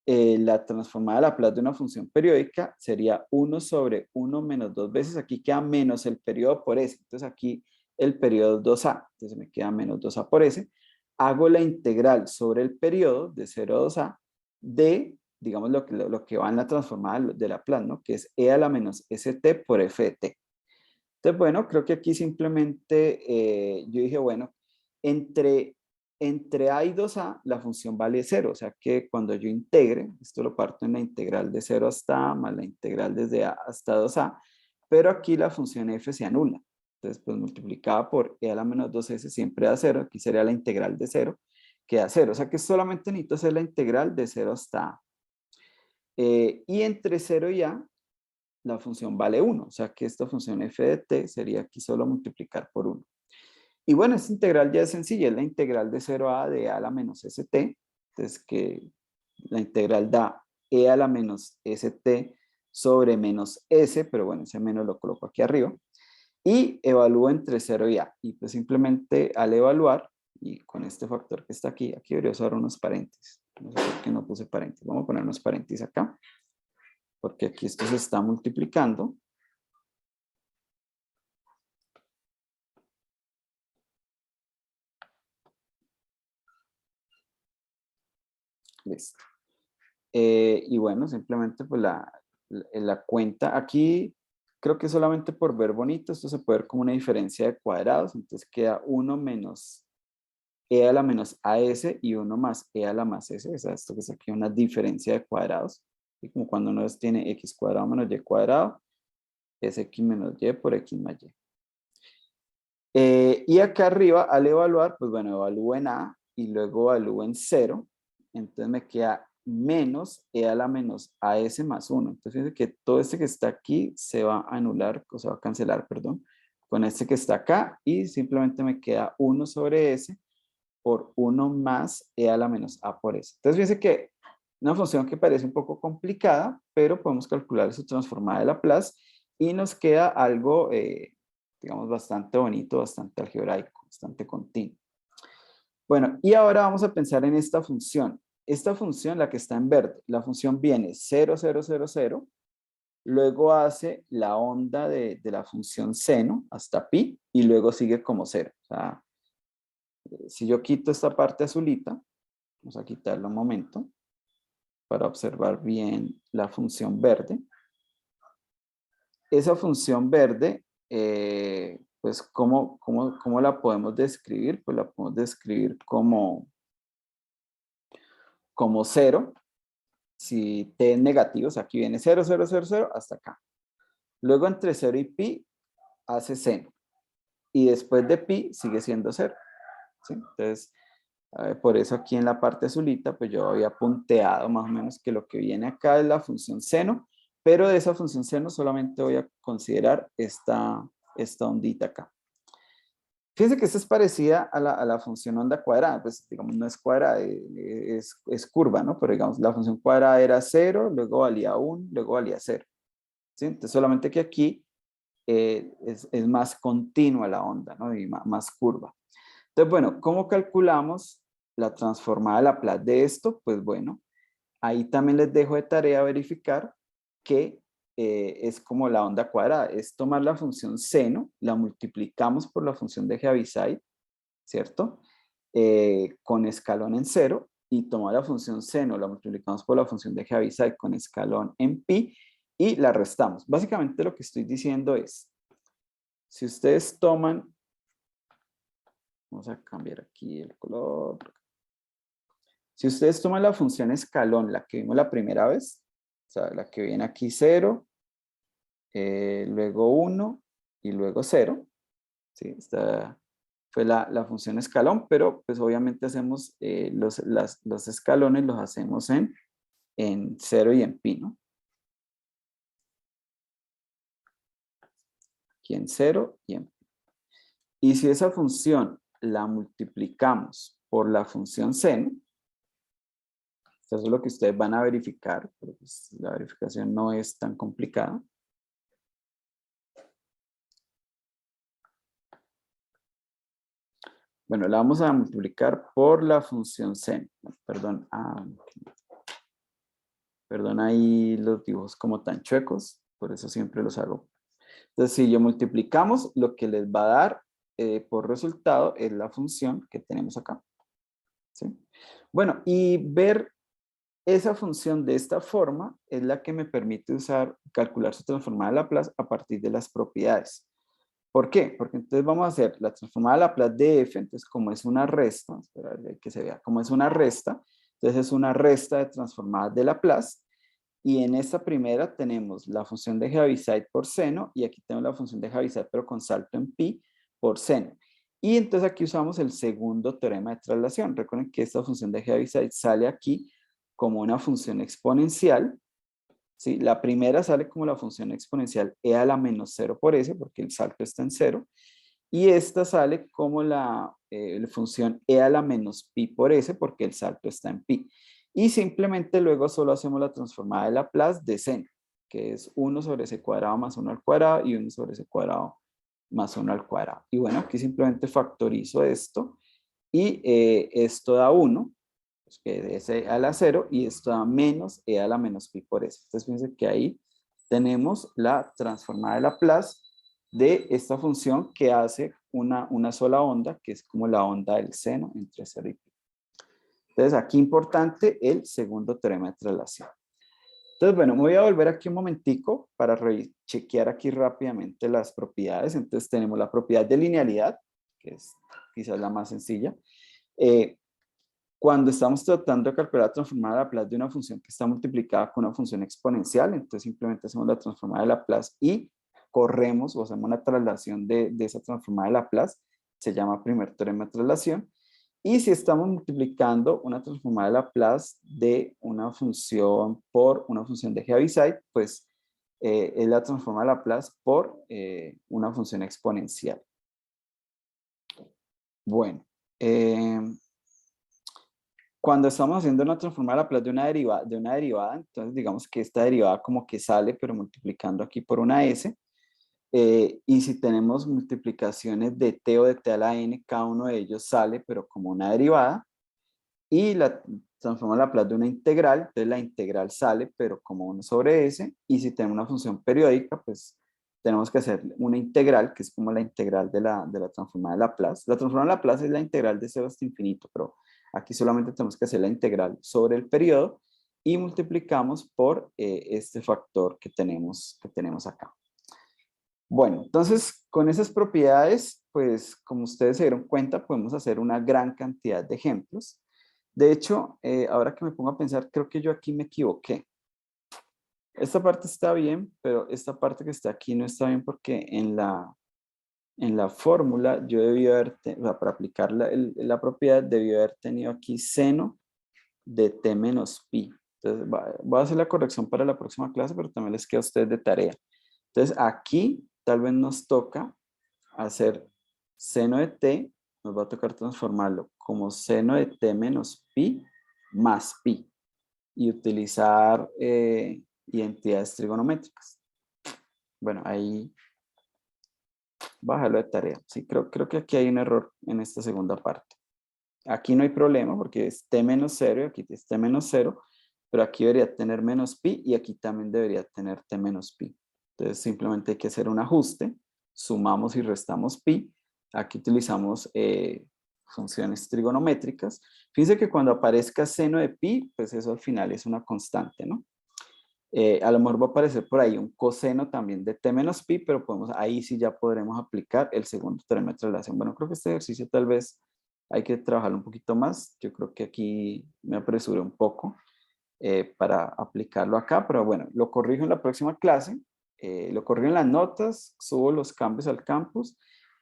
la transformada de Laplace de una función periódica sería 1 sobre 1 menos 2 veces, aquí queda menos el periodo por s, entonces aquí el periodo es 2a, entonces me queda menos 2a por s, hago la integral sobre el periodo de 0 a 2a de, digamos, lo que va en la transformada de Laplace, ¿no? Que es e a la menos st por f de t. Entonces, bueno, creo que aquí simplemente yo dije, bueno, entre a y 2a la función vale 0, o sea que cuando yo integre, esto lo parto en la integral de 0 hasta a más la integral desde a hasta 2a, pero aquí la función f se anula. Entonces, pues multiplicada por e a la menos 2s siempre da 0, aquí sería la integral de 0, que da 0, o sea que solamente necesito hacer la integral de 0 hasta a. Y entre 0 y a, la función vale 1, o sea que esta función f de t sería aquí solo multiplicar por 1. Y bueno, esta integral ya es sencilla, es la integral de 0 a de a la menos st, entonces que la integral da e a la menos st sobre menos s, pero bueno, ese menos lo coloco aquí arriba, y evalúo entre 0 y a, y pues simplemente al evaluar, y con este factor que está aquí debería usar unos paréntesis, no sé por qué no puse paréntesis, vamos a poner unos paréntesis acá, porque aquí esto se está multiplicando. Listo. Y bueno, simplemente pues la cuenta, aquí creo que solamente por ver bonito, esto se puede ver como una diferencia de cuadrados, entonces queda 1 menos e a la menos as y 1 más e a la más s, o sea, esto que es aquí una diferencia de cuadrados, y como cuando uno tiene x cuadrado menos y cuadrado, es x menos y por x más y. Y acá arriba, al evaluar, pues bueno, evalúo en a y luego evalúo en 0. Entonces me queda menos e a la menos as más 1. Entonces fíjense que todo este que está aquí se va a anular, o se va a cancelar, perdón, con este que está acá y simplemente me queda 1 sobre s por 1 más e a la menos a por s. Entonces fíjense que una función que parece un poco complicada, pero podemos calcular su transformada de Laplace y nos queda algo digamos, bastante bonito, bastante algebraico, bastante continuo. Bueno, y ahora vamos a pensar en esta función. Esta función, la que está en verde, la función viene 0, 0, 0, 0, luego hace la onda de la función seno hasta pi, y luego sigue como 0. O sea, si yo quito esta parte azulita, vamos a quitarla un momento, para observar bien la función verde. Esa función verde, pues, ¿cómo la podemos describir? Pues la podemos describir como 0, si t es negativo, o sea, aquí viene 0, 0, 0, 0, hasta acá. Luego entre 0 y pi hace seno. Y después de pi sigue siendo 0. ¿Sí? Entonces, por eso aquí en la parte azulita, pues yo había punteado más o menos que lo que viene acá es la función seno, pero de esa función seno solamente voy a considerar esta ondita acá. Fíjense que esta es parecida a la función onda cuadrada, pues digamos no es cuadrada, es curva, ¿no? Pero digamos la función cuadrada era 0, luego valía 1, luego valía 0. ¿Sí? Entonces solamente que aquí es más continua la onda, ¿no? Y más curva. Entonces, bueno, ¿cómo calculamos la transformada de Laplace de esto? Pues bueno, ahí también les dejo de tarea verificar que es como la onda cuadrada, es tomar la función seno, la multiplicamos por la función de Heaviside, ¿cierto? Con escalón en 0, y tomar la función seno, la multiplicamos por la función de Heaviside con escalón en pi, y la restamos. Básicamente lo que estoy diciendo es, si ustedes toman, vamos a cambiar aquí el color, si ustedes toman la función escalón, la que vimos la primera vez, o sea, la que viene aquí 0, luego 1 y luego 0, ¿sí? Esta fue la función escalón, pero pues obviamente hacemos los escalones los hacemos en 0 y en pi, ¿no? Aquí en 0 y en pi. Y si esa función la multiplicamos por la función seno, eso es lo que ustedes van a verificar, pero pues la verificación no es tan complicada. Bueno, la vamos a multiplicar por la función seno. Perdón, perdón ahí los dibujos como tan chuecos, por eso siempre los hago. Entonces, si yo multiplicamos, lo que les va a dar por resultado es la función que tenemos acá. ¿Sí? Bueno, y ver esa función de esta forma es la que me permite calcular su transformada de Laplace a partir de las propiedades. ¿Por qué? Porque entonces vamos a hacer la transformada de Laplace de f, entonces como es una resta, esperar que se vea, como es una resta, entonces es una resta de transformadas de Laplace, y en esta primera tenemos la función de Heaviside por seno, y aquí tenemos la función de Heaviside pero con salto en pi por seno. Y entonces aquí usamos el segundo teorema de traslación. Recuerden que esta función de Heaviside sale aquí como una función exponencial. ¿Sí? La primera sale como la función exponencial e a la menos 0 por s, porque el salto está en 0. Y esta sale como la función e a la menos pi por s, porque el salto está en pi. Y simplemente luego solo hacemos la transformada de Laplace de seno, que es 1 sobre s cuadrado más 1 al cuadrado y 1 sobre s cuadrado más 1 al cuadrado. Y bueno, aquí simplemente factorizo esto y esto da 1, pues que es e a la 0, y esto da menos e a la menos pi por s. Entonces fíjense que ahí tenemos la transformada de Laplace de esta función que hace una sola onda, que es como la onda del seno entre 0 y pi. Entonces aquí importante el segundo teorema de traslación. Entonces, bueno, me voy a volver aquí un momentico para chequear aquí rápidamente las propiedades. Entonces tenemos la propiedad de linealidad, que es quizás la más sencilla. Cuando estamos tratando de calcular la transformada de Laplace de una función que está multiplicada con una función exponencial, entonces simplemente hacemos la transformada de Laplace y corremos o hacemos una traslación de esa transformada de Laplace, se llama primer teorema de traslación. Y si estamos multiplicando una transformada de Laplace de una función por una función de Heaviside, pues es la transformada de Laplace por una función exponencial. Bueno, cuando estamos haciendo una transformada de Laplace de una derivada, entonces digamos que esta derivada como que sale, pero multiplicando aquí por una s. Y si tenemos multiplicaciones de t o de t a la n, cada uno de ellos sale, pero como una derivada. Y la transformada de Laplace de una integral, entonces la integral sale, pero como 1 sobre s. Y si tenemos una función periódica, pues tenemos que hacer una integral, que es como la integral de la transformada de Laplace. La transformada de Laplace es la integral de 0 hasta infinito, pero aquí solamente tenemos que hacer la integral sobre el periodo y multiplicamos por este factor que tenemos acá. Bueno, entonces con esas propiedades, pues como ustedes se dieron cuenta, podemos hacer una gran cantidad de ejemplos. De hecho, ahora que me pongo a pensar, creo que yo aquí me equivoqué. Esta parte está bien, pero esta parte que está aquí no está bien porque en la fórmula yo debí haber, o sea, para aplicar la propiedad, debí haber tenido aquí seno de t menos pi. Entonces, voy a hacer la corrección para la próxima clase, pero también les queda a ustedes de tarea. Entonces, aquí tal vez nos toca hacer seno de t, nos va a tocar transformarlo como seno de t menos pi más pi y utilizar identidades trigonométricas. Bueno, ahí bájalo de tarea. Sí, creo que aquí hay un error en esta segunda parte. Aquí no hay problema porque es t menos 0 y aquí es t menos 0, pero aquí debería tener menos pi y aquí también debería tener t menos pi. Entonces simplemente hay que hacer un ajuste, sumamos y restamos pi. Aquí utilizamos funciones trigonométricas. Fíjense que cuando aparezca seno de pi, pues eso al final es una constante, ¿no? A lo mejor va a aparecer por ahí un coseno también de t menos pi, pero ahí sí ya podremos aplicar el segundo teorema de traslación. Bueno, creo que este ejercicio tal vez hay que trabajarlo un poquito más. Yo creo que aquí me apresuré un poco para aplicarlo acá, pero bueno, lo corrijo en la próxima clase, lo corrijo en las notas, subo los cambios al campus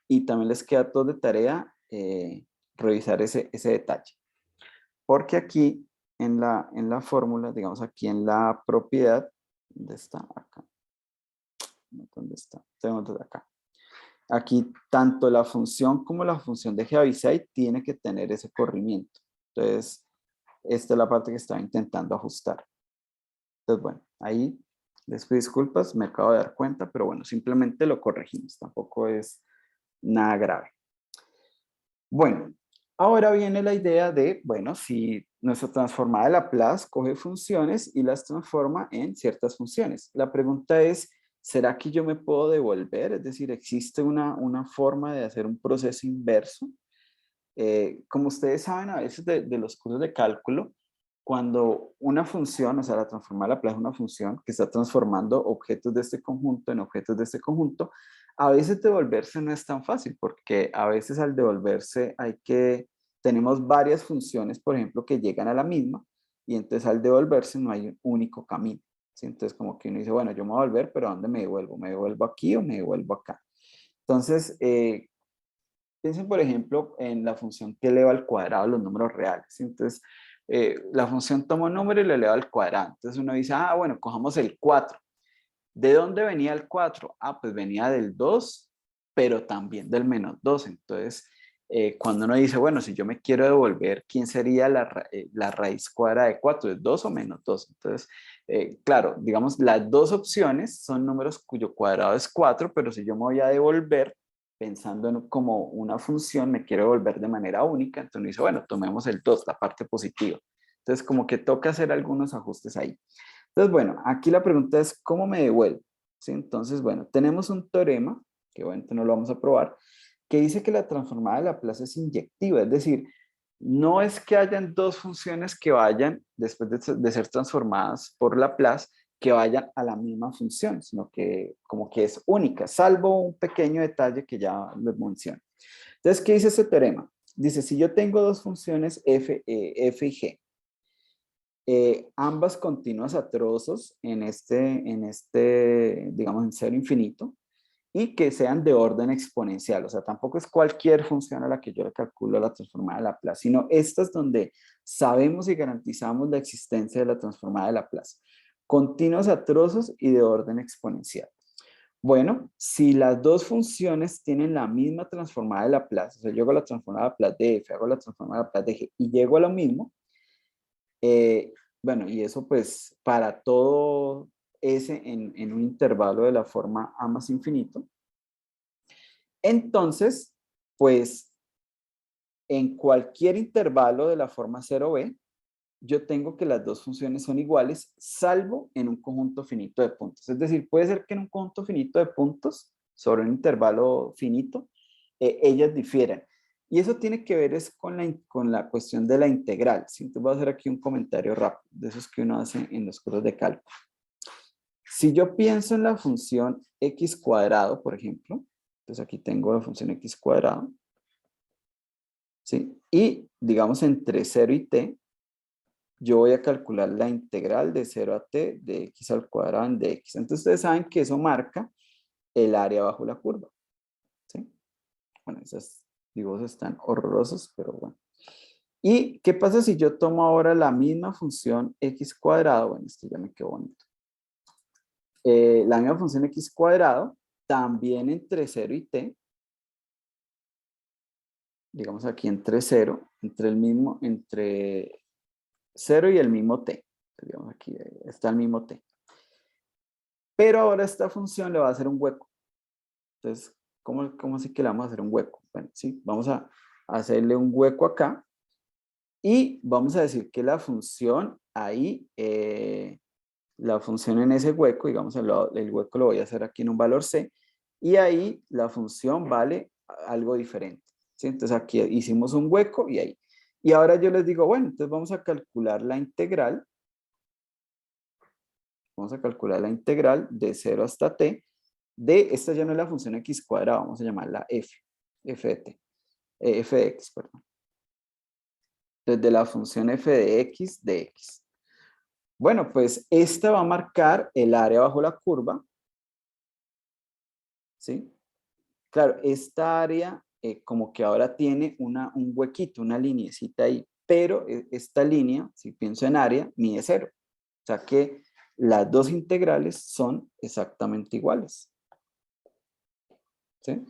y también les queda todo de tarea revisar ese detalle. Porque aquí en la fórmula, digamos aquí en la propiedad, ¿dónde está? Acá. ¿Dónde está? Tenemos acá. Aquí tanto la función como la función de Heaviside tiene que tener ese corrimiento. Entonces, esta es la parte que estaba intentando ajustar. Entonces, bueno, ahí les pido disculpas, me acabo de dar cuenta, pero bueno, simplemente lo corregimos, tampoco es nada grave. Bueno, ahora viene la idea de, bueno, si nuestra transformada de Laplace coge funciones y las transforma en ciertas funciones. La pregunta es, ¿será que yo me puedo devolver? Es decir, ¿existe una forma de hacer un proceso inverso? Como ustedes saben, a veces de los cursos de cálculo, cuando una función, o sea, la transformada de Laplace es una función que está transformando objetos de este conjunto en objetos de este conjunto, a veces devolverse no es tan fácil, porque a veces al devolverse tenemos varias funciones, por ejemplo, que llegan a la misma, y entonces al devolverse no hay un único camino, ¿sí? Entonces como que uno dice, bueno, yo me voy a volver, pero ¿a dónde me devuelvo? ¿Me devuelvo aquí o me devuelvo acá? Entonces, piensen, por ejemplo, en la función que eleva al cuadrado los números reales, ¿sí? Entonces, la función toma un número y lo eleva al cuadrado. Entonces uno dice, ah, bueno, cojamos el 4. ¿De dónde venía el 4? Ah, pues venía del 2, pero también del menos 2. Entonces, cuando uno dice, bueno, si yo me quiero devolver, ¿quién sería la raíz cuadrada de 4? ¿Es 2 o menos 2? Entonces, claro, digamos, las dos opciones son números cuyo cuadrado es 4, pero si yo me voy a devolver, pensando en como una función, me quiero devolver de manera única, entonces uno dice, bueno, tomemos el 2, la parte positiva. Entonces, como que toca hacer algunos ajustes ahí. Entonces, bueno, aquí la pregunta es, ¿cómo me devuelvo? ¿Sí? Entonces, bueno, tenemos un teorema, que bueno, no lo vamos a probar, que dice que la transformada de Laplace es inyectiva, es decir, no es que hayan dos funciones que vayan, después de ser transformadas por Laplace, que vayan a la misma función, sino que como que es única, salvo un pequeño detalle que ya les menciono. Entonces, ¿qué dice ese teorema? Dice, si yo tengo dos funciones f y g, ambas continuas a trozos digamos, en cero infinito, y que sean de orden exponencial. O sea, tampoco es cualquier función a la que yo le calculo la transformada de Laplace, sino estas donde sabemos y garantizamos la existencia de la transformada de Laplace. Continuas a trozos y de orden exponencial. Bueno, si las dos funciones tienen la misma transformada de Laplace, o sea, yo hago la transformada de Laplace de f, hago la transformada de Laplace de g y llego a lo mismo, bueno, y eso pues para todo S en un intervalo de la forma A más infinito. Entonces, pues en cualquier intervalo de la forma 0b, yo tengo que las dos funciones son iguales, salvo en un conjunto finito de puntos. Es decir, puede ser que en un conjunto finito de puntos, sobre un intervalo finito, ellas difieran. Y eso tiene que ver es con la cuestión de la integral, ¿sí? Entonces voy a hacer aquí un comentario rápido, de esos que uno hace en los cursos de cálculo. Si yo pienso en la función x cuadrado, por ejemplo, entonces aquí tengo la función x cuadrado, ¿sí? Y digamos entre 0 y t, yo voy a calcular la integral de 0 a t de x al cuadrado en dx. Entonces ustedes saben que eso marca el área bajo la curva, ¿sí? Bueno, esos dibujos están horrorosos, pero bueno. ¿Y qué pasa si yo tomo ahora la misma función x cuadrado? Bueno, esto ya me quedó bonito. La misma función x cuadrado, también entre 0 y t, digamos aquí entre 0, entre 0 y el mismo t. Digamos aquí está el mismo t. Pero ahora esta función le va a hacer un hueco. Entonces, ¿cómo así que le vamos a hacer un hueco? Bueno, sí, vamos a hacerle un hueco acá y vamos a decir que la función ahí, la función en ese hueco, digamos el hueco lo voy a hacer aquí en un valor c, y ahí la función vale algo diferente, ¿sí? Entonces aquí hicimos un hueco y ahí. Y ahora yo les digo, bueno, entonces vamos a calcular la integral. Vamos a calcular la integral de 0 hasta t de, esta ya no es la función x cuadrada, vamos a llamarla f de t, f de x, perdón. Desde la función f de x. Bueno, pues esta va a marcar el área bajo la curva, ¿sí? Claro, esta área como que ahora tiene un huequito, una lineecita ahí, pero esta línea, si pienso en área, mide 0. O sea que las dos integrales son exactamente iguales, ¿sí?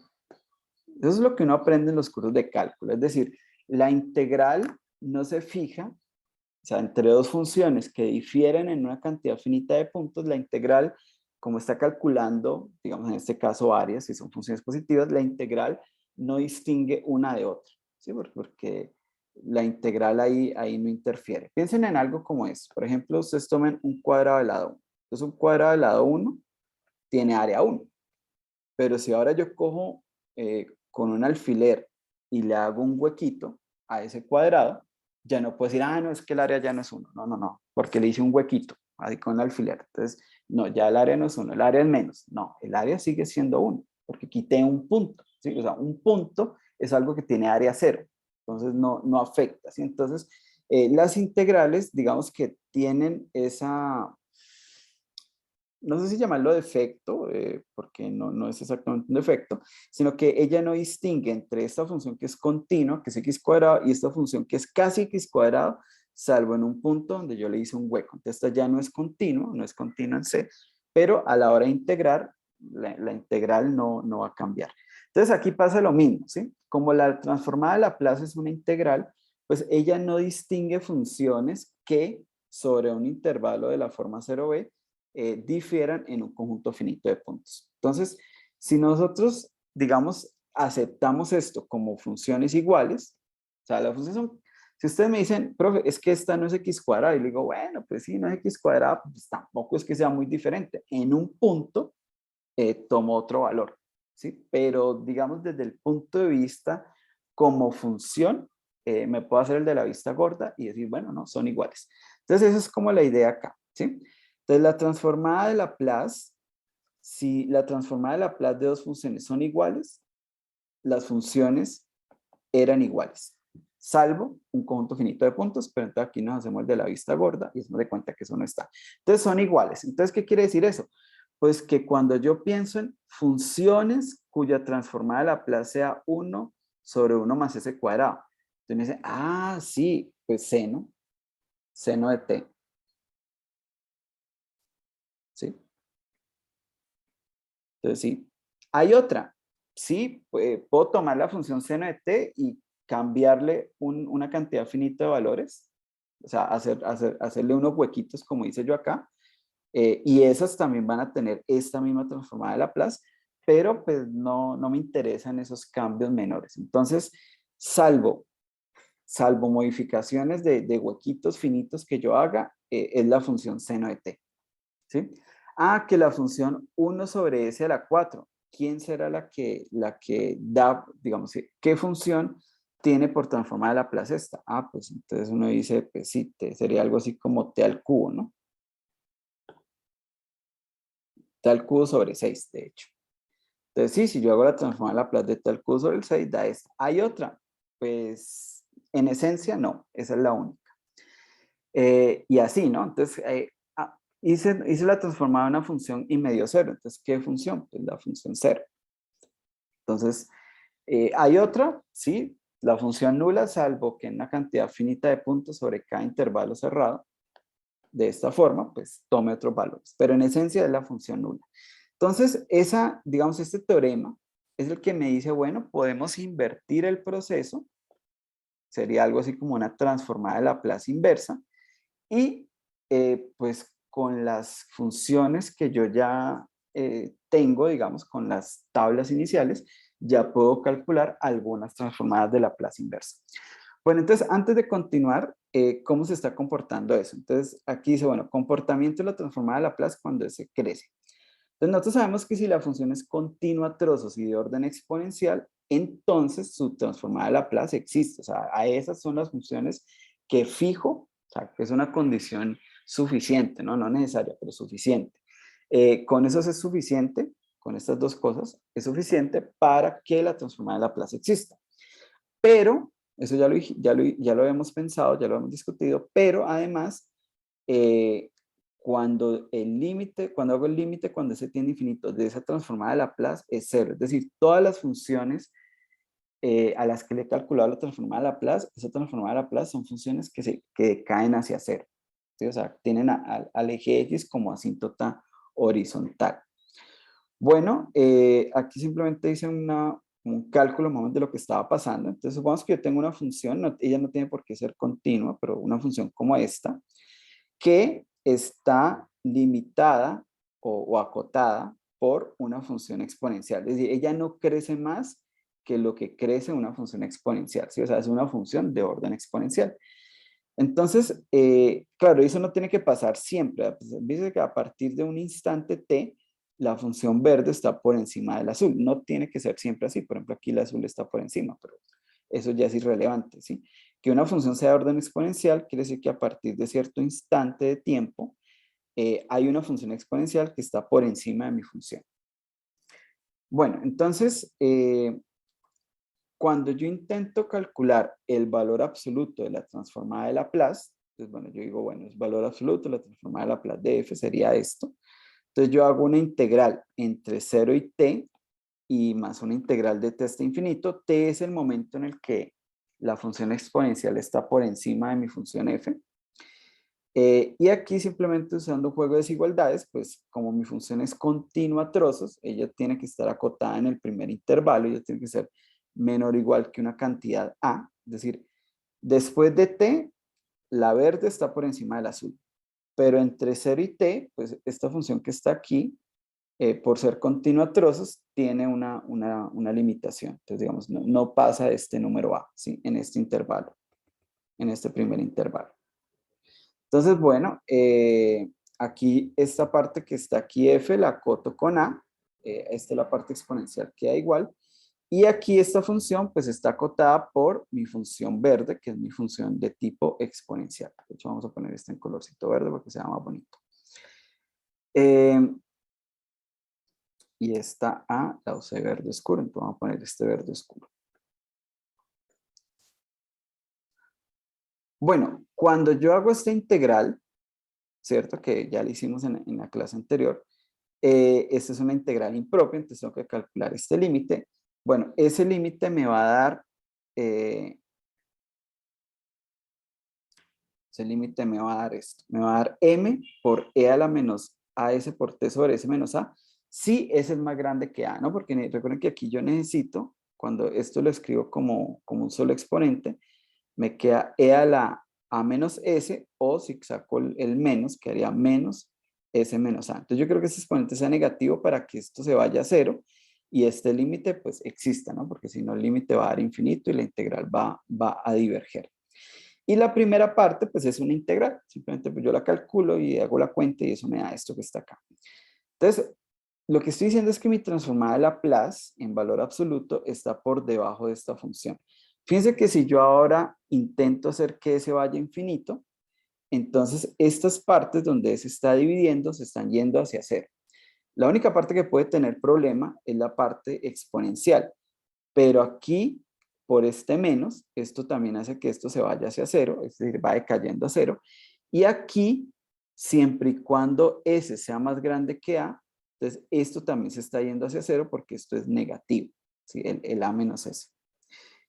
Eso es lo que uno aprende en los cursos de cálculo. Es decir, la integral no se fija, o sea, entre dos funciones que difieren en una cantidad finita de puntos, la integral, como está calculando, digamos en este caso áreas, si son funciones positivas, la integral no distingue una de otra, ¿sí? Porque la integral ahí no interfiere. Piensen en algo como eso. Por ejemplo, ustedes tomen un cuadrado de lado 1. Entonces, un cuadrado de lado 1 tiene área 1. Pero si ahora yo cojo con un alfiler y le hago un huequito a ese cuadrado, ya no puedo decir, ah, no, es que el área ya no es 1. No, no, no, porque le hice un huequito ahí con el alfiler. Entonces, no, ya el área no es 1, el área es menos. No, el área sigue siendo 1, porque quité un punto, ¿sí? O sea, un punto es algo que tiene área 0, entonces no afecta, ¿sí? Entonces, las integrales, digamos que tienen esa, no sé si llamarlo defecto, porque no es exactamente un defecto, sino que ella no distingue entre esta función que es continua, que es x cuadrado, y esta función que es casi x cuadrado, salvo en un punto donde yo le hice un hueco. Entonces, esta ya no es continua, no es continua en C, pero a la hora de integrar, la integral no va a cambiar. Entonces, aquí pasa lo mismo, ¿sí? Como la transformada de Laplace es una integral, pues ella no distingue funciones que sobre un intervalo de la forma 0b difieran en un conjunto finito de puntos. Entonces, si nosotros, digamos, aceptamos esto como funciones iguales, o sea, las funciones son, si ustedes me dicen, profe, es que esta no es x cuadrada, y le digo, bueno, pues sí, no es x cuadrada, pues tampoco es que sea muy diferente. En un punto, tomo otro valor, ¿sí? Pero, digamos, desde el punto de vista como función, me puedo hacer el de la vista gorda y decir, bueno, no, son iguales. Entonces, eso es como la idea acá, ¿sí? Entonces, la transformada de Laplace, si la transformada de Laplace de dos funciones son iguales, las funciones eran iguales, salvo un conjunto finito de puntos, pero entonces aquí nos hacemos el de la vista gorda y hacemos de cuenta que eso no está. Entonces, son iguales. Entonces, ¿qué quiere decir eso? Pues que cuando yo pienso en funciones cuya transformada de Laplace sea 1 sobre 1 más s cuadrado, entonces me dice, ah, sí, pues seno de t, ¿sí? Entonces, sí. Hay otra. Sí, puedo tomar la función seno de t y cambiarle una cantidad finita de valores. O sea, hacerle unos huequitos, como hice yo acá. Y esas también van a tener esta misma transformada de Laplace, pero pues no me interesan esos cambios menores. Entonces, salvo modificaciones de huequitos finitos que yo haga, es la función seno de t. ¿Sí? Ah, que la función 1 sobre s a la 4. ¿Quién será la que da, digamos, qué función tiene por transformada de Laplace esta? Ah, pues entonces uno dice, pues sí, sería algo así como t al cubo, ¿no? T al cubo sobre 6, de hecho. Entonces sí, si yo hago la transformada de Laplace de t al cubo sobre el 6, da esta. ¿Hay otra? Pues en esencia no, esa es la única. Y así, ¿no? Entonces, hice la transformada de una función y me dio 0. Entonces, ¿qué función? Pues la función 0. Entonces, hay otra, sí, la función nula, salvo que en una cantidad finita de puntos sobre cada intervalo cerrado, de esta forma, pues tome otros valores. Pero en esencia es la función nula. Entonces, digamos, este teorema es el que me dice, bueno, podemos invertir el proceso, sería algo así como una transformada de Laplace inversa, y pues con las funciones que yo ya tengo, digamos, con las tablas iniciales, ya puedo calcular algunas transformadas de Laplace inversa. Bueno, entonces, antes de continuar, ¿cómo se está comportando eso? Entonces, aquí dice, bueno, comportamiento de la transformada de Laplace cuando se crece. Entonces, nosotros sabemos que si la función es continua a trozos y de orden exponencial, entonces su transformada de Laplace existe. O sea, a esas son las funciones que fijo, o sea, que es una condición suficiente, ¿no? No necesaria, pero suficiente. Con eso es suficiente, con estas dos cosas, es suficiente para que la transformada de Laplace exista. Pero, eso ya lo habíamos pensado, ya lo hemos discutido, pero además, cuando hago el límite, cuando s tiende a infinito de esa transformada de Laplace es 0. Es decir, todas las funciones a las que le he calculado la transformada de Laplace, esa transformada de Laplace son funciones que caen hacia 0. ¿Sí? O sea, tienen al eje X como asíntota horizontal. Bueno, aquí simplemente hice un cálculo más o menos de lo que estaba pasando. Entonces, supongamos que yo tengo una función, ella no tiene por qué ser continua, pero una función como esta, que está limitada o acotada por una función exponencial. Es decir, ella no crece más que lo que crece una función exponencial, ¿sí? O sea, es una función de orden exponencial. Entonces, claro, eso no tiene que pasar siempre. Dice que a partir de un instante t, la función verde está por encima del azul. No tiene que ser siempre así. Por ejemplo, aquí el azul está por encima, pero eso ya es irrelevante, ¿sí? Que una función sea de orden exponencial quiere decir que a partir de cierto instante de tiempo hay una función exponencial que está por encima de mi función. Bueno, entonces, cuando yo intento calcular el valor absoluto de la transformada de Laplace, entonces, bueno, yo digo, bueno, el valor absoluto de la transformada de Laplace de f sería esto. Entonces, yo hago una integral entre 0 y t, y más una integral de t hasta infinito. T es el momento en el que la función exponencial está por encima de mi función f. Y aquí simplemente usando un juego de desigualdades, pues como mi función es continua a trozos, ella tiene que estar acotada en el primer intervalo, ella tiene que ser menor o igual que una cantidad a, es decir, después de t, la verde está por encima del azul, pero entre 0 y t, pues esta función que está aquí, por ser continua a trozos, tiene una limitación. Entonces, digamos, no pasa de este número a, ¿sí? En este intervalo, en este primer intervalo. Entonces, bueno, aquí esta parte que está aquí f la acoto con a, esta es la parte exponencial que da igual, y aquí esta función pues está acotada por mi función verde, que es mi función de tipo exponencial. De hecho, vamos a poner esto en colorcito verde para que sea más bonito. Y esta a la usé verde oscuro, entonces vamos a poner este verde oscuro. Bueno, cuando yo hago esta integral, ¿cierto? Que ya la hicimos en la clase anterior. Esta es una integral impropia, entonces tengo que calcular este límite. Bueno, ese límite me va a dar, ese límite me va a dar esto. Me va a dar m por e a la menos as por t sobre s menos a, si s es más grande que a, ¿no? Porque recuerden que aquí yo necesito, cuando esto lo escribo como un solo exponente, me queda e a la a menos s, o si saco el menos, quedaría menos s menos a. Entonces yo creo que este exponente sea negativo para que esto se vaya a cero y este límite pues exista, ¿no? Porque si no el límite va a dar infinito y la integral va a diverger. Y la primera parte pues es una integral, simplemente pues yo la calculo y hago la cuenta y eso me da esto que está acá. Entonces, lo que estoy diciendo es que mi transformada de Laplace en valor absoluto está por debajo de esta función. Fíjense que si yo ahora intento hacer que S vaya a infinito, entonces estas partes donde S está dividiendo se están yendo hacia cero. La única parte que puede tener problema es la parte exponencial, pero aquí, por este menos, esto también hace que esto se vaya hacia cero, es decir, va decayendo a cero. Y aquí, siempre y cuando S sea más grande que A, entonces esto también se está yendo hacia cero porque esto es negativo, ¿sí? El A menos S.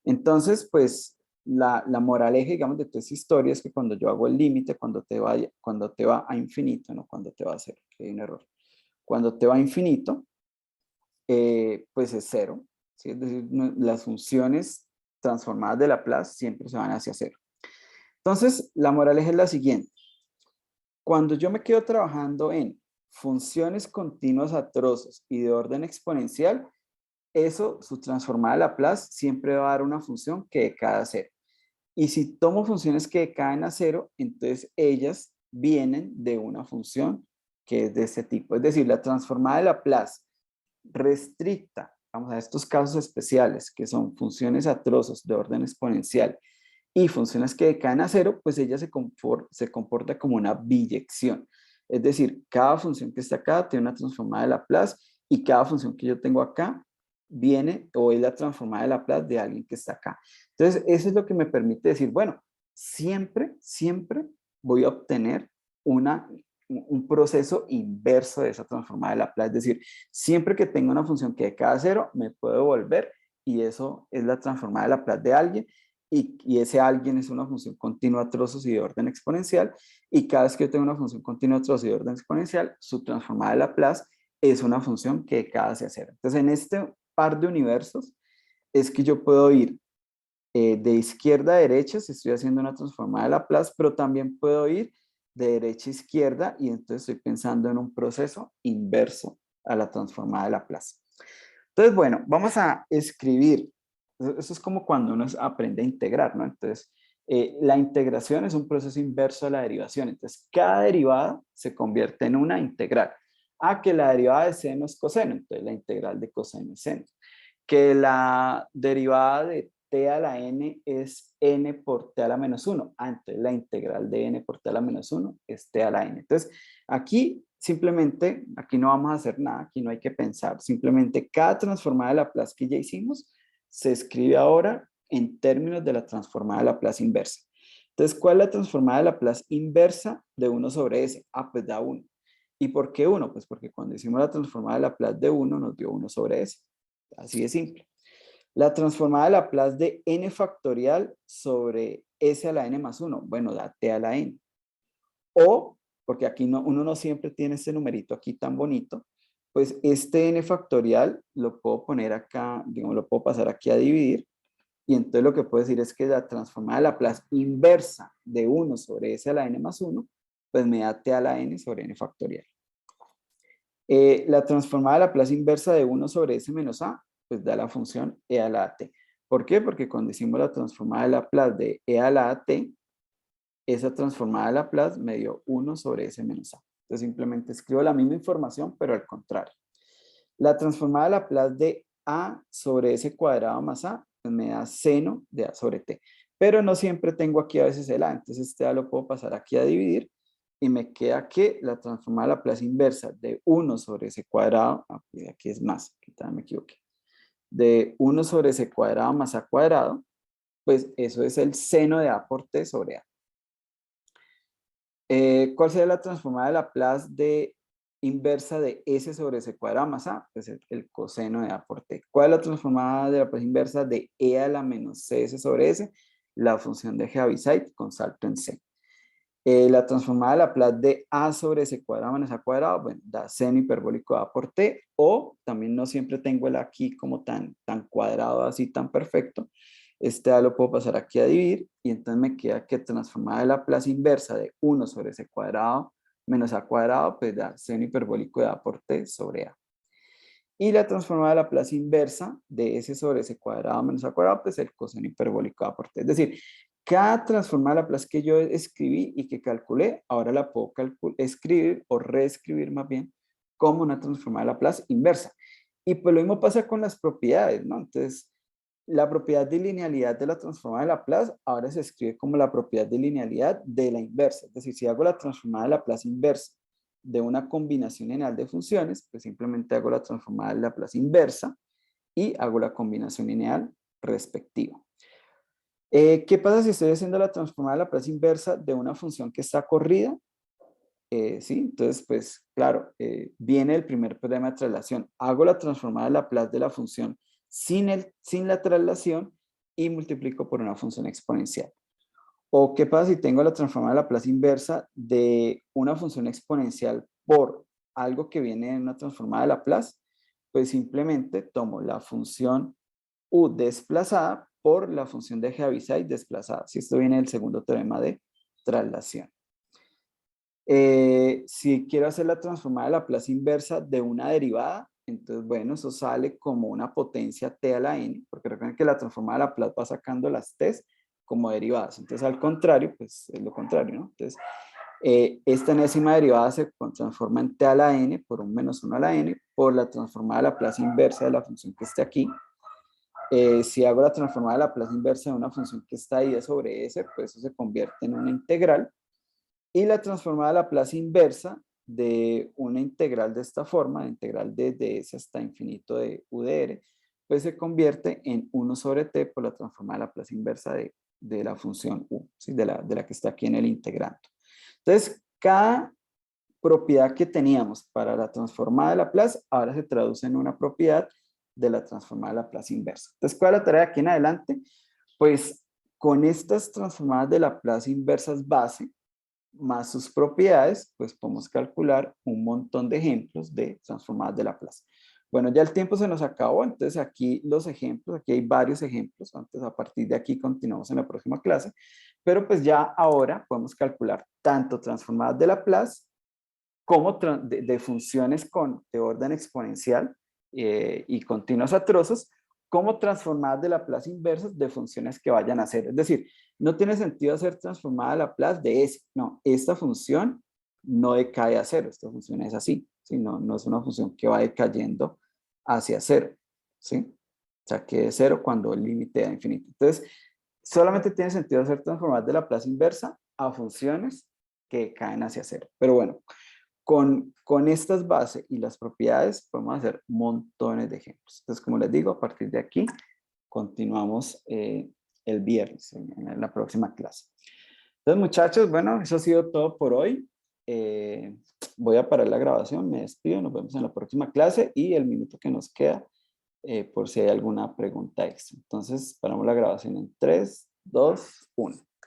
Entonces, pues, la moraleja, digamos, de toda esta historia es que cuando yo hago el límite, cuando te va a infinito, no cuando te va a cero, que hay un error. Cuando te va a infinito, pues es cero, ¿sí? Es decir, las funciones transformadas de Laplace siempre se van hacia cero. Entonces, la moraleja es la siguiente. Cuando yo me quedo trabajando en funciones continuas a trozos y de orden exponencial, eso, su transformada de Laplace, siempre va a dar una función que decae a cero. Y si tomo funciones que decaen a cero, entonces ellas vienen de una función que es de ese tipo. Es decir, la transformada de Laplace restricta, vamos a estos casos especiales, que son funciones a trozos de orden exponencial y funciones que decaen a cero, pues ella se comporta como una biyección. Es decir, cada función que está acá tiene una transformada de Laplace y cada función que yo tengo acá viene o es la transformada de Laplace de alguien que está acá. Entonces, eso es lo que me permite decir, bueno, siempre voy a obtener un proceso inverso de esa transformada de Laplace. Es decir, siempre que tenga una función que decae a cero, me puedo devolver y eso es la transformada de Laplace de alguien. Y ese alguien es una función continua a trozos y de orden exponencial, y cada vez que yo tengo una función continua a trozos y de orden exponencial, su transformada de Laplace es una función que decae hacia cero. Entonces, en este par de universos es que yo puedo ir de izquierda a derecha si estoy haciendo una transformada de Laplace, pero también puedo ir de derecha a izquierda y entonces estoy pensando en un proceso inverso a la transformada de Laplace. Entonces, bueno, vamos a escribir. Eso es como cuando uno aprende a integrar, ¿no? Entonces, la integración es un proceso inverso a la derivación. Entonces, cada derivada se convierte en una integral. Que la derivada de seno es coseno, entonces la integral de coseno es seno. Que la derivada de t a la n es n por t a la menos 1. Entonces la integral de n por t a la menos 1 es t a la n. Entonces aquí simplemente, aquí no vamos a hacer nada, aquí no hay que pensar. Simplemente cada transformada de Laplace que ya hicimos se escribe ahora en términos de la transformada de Laplace inversa. Entonces, ¿cuál es la transformada de Laplace inversa de 1 sobre s? Pues da 1. ¿Y por qué 1? Pues porque cuando hicimos la transformada de Laplace de 1 nos dio 1 sobre s. Así de simple. La transformada de Laplace de n factorial sobre s a la n más 1. Bueno, da t a la n. O, porque aquí no, uno no siempre tiene este numerito aquí tan bonito, pues este n factorial lo puedo poner acá, digamos, lo puedo pasar aquí a dividir. Y entonces lo que puedo decir es que la transformada de Laplace inversa de 1 sobre s a la n más 1, pues me da t a la n sobre n factorial. La transformada de Laplace inversa de 1 sobre s menos a, pues da la función e a la t. ¿Por qué? Porque cuando hicimos la transformada de Laplace de e a la t, esa transformada de Laplace me dio 1 sobre s menos a. Entonces simplemente escribo la misma información, pero al contrario. La transformada de Laplace de a sobre s cuadrado más a, pues me da seno de a sobre t. Pero no siempre tengo aquí a veces el a, entonces este a lo puedo pasar aquí a dividir y me queda que la transformada de Laplace inversa de 1 sobre s cuadrado, pues aquí es más, aquí también me equivoqué, de 1 sobre s cuadrado más a cuadrado, pues eso es el seno de a por t sobre a. ¿Cuál sería la transformada de Laplace de inversa de s sobre s cuadrado más a? Pues el coseno de a por t. ¿Cuál es la transformada de Laplace inversa de e a la menos cs sobre s? La función de Heaviside con salto en c. La transformada de Laplace de a sobre s cuadrado menos a cuadrado, bueno, da seno hiperbólico de a por t, o también no siempre tengo el aquí como tan cuadrado, así tan perfecto. Este a lo puedo pasar aquí a dividir y entonces me queda que transformada de Laplace inversa de 1 sobre s cuadrado menos a cuadrado, pues da seno hiperbólico de a por t sobre a. Y la transformada de Laplace inversa de s sobre s cuadrado menos a cuadrado, pues el coseno hiperbólico de a por t. Es decir, cada transformada de Laplace que yo escribí y que calculé, ahora la puedo escribir o reescribir más bien como una transformada de Laplace inversa. Y pues lo mismo pasa con las propiedades, ¿no? Entonces, la propiedad de linealidad de la transformada de Laplace ahora se escribe como la propiedad de linealidad de la inversa. Es decir, si hago la transformada de Laplace inversa de una combinación lineal de funciones, pues simplemente hago la transformada de Laplace inversa y hago la combinación lineal respectiva. ¿Qué pasa si estoy haciendo la transformada de Laplace inversa de una función que está corrida? ¿Sí? Entonces, pues claro, viene el primer problema de traslación. Hago la transformada de Laplace de la función sin la traslación y multiplico por una función exponencial. ¿O qué pasa si tengo la transformada de Laplace inversa de una función exponencial por algo que viene en una transformada de Laplace? Pues simplemente tomo la función u desplazada por la función de Heaviside desplazada. Si esto viene del segundo teorema de traslación. Si quiero hacer la transformada de Laplace inversa de una derivada, entonces, bueno, eso sale como una potencia t a la n, porque recuerden que la transformada de Laplace va sacando las t's como derivadas. Entonces, al contrario, pues es lo contrario, ¿no? Entonces, esta enésima derivada se transforma en t a la n por un menos 1 a la n por la transformada de Laplace inversa de la función que esté aquí. Si hago la transformada de Laplace inversa de una función que está ahí sobre s, pues eso se convierte en una integral. Y la transformada de Laplace inversa de una integral de esta forma, la integral desde s hasta infinito de u de r, pues se convierte en 1 sobre t por la transformada de Laplace inversa de la función u, ¿sí? de la que está aquí en el integrando. Entonces, cada propiedad que teníamos para la transformada de Laplace ahora se traduce en una propiedad de la transformada de Laplace inversa. Entonces, ¿cuál es la tarea de aquí en adelante? Pues con estas transformadas de Laplace inversas base, más sus propiedades, pues podemos calcular un montón de ejemplos de transformadas de Laplace. Bueno, ya el tiempo se nos acabó, entonces aquí los ejemplos, aquí hay varios ejemplos, entonces a partir de aquí continuamos en la próxima clase, pero pues ya ahora podemos calcular tanto transformadas de Laplace como de funciones de orden exponencial y continuas a trozos, como transformadas de Laplace inversas de funciones que vayan a ser. Es decir, no tiene sentido hacer transformada de Laplace de S. No, esta función no decae a cero. Esta función es así. ¿Sí? No es una función que va decayendo hacia cero. ¿Sí? sea, que es 0 cuando el límite da infinito. Entonces, solamente tiene sentido hacer transformadas de Laplace inversa a funciones que caen hacia 0. Pero bueno, con estas bases y las propiedades podemos hacer montones de ejemplos. Entonces, como les digo, a partir de aquí continuamos el viernes en la próxima clase. Entonces, muchachos, bueno, eso ha sido todo por hoy. Voy a parar la grabación, me despido, nos vemos en la próxima clase y el minuto que nos queda por si hay alguna pregunta extra. Entonces, paramos la grabación en 3, 2, 1.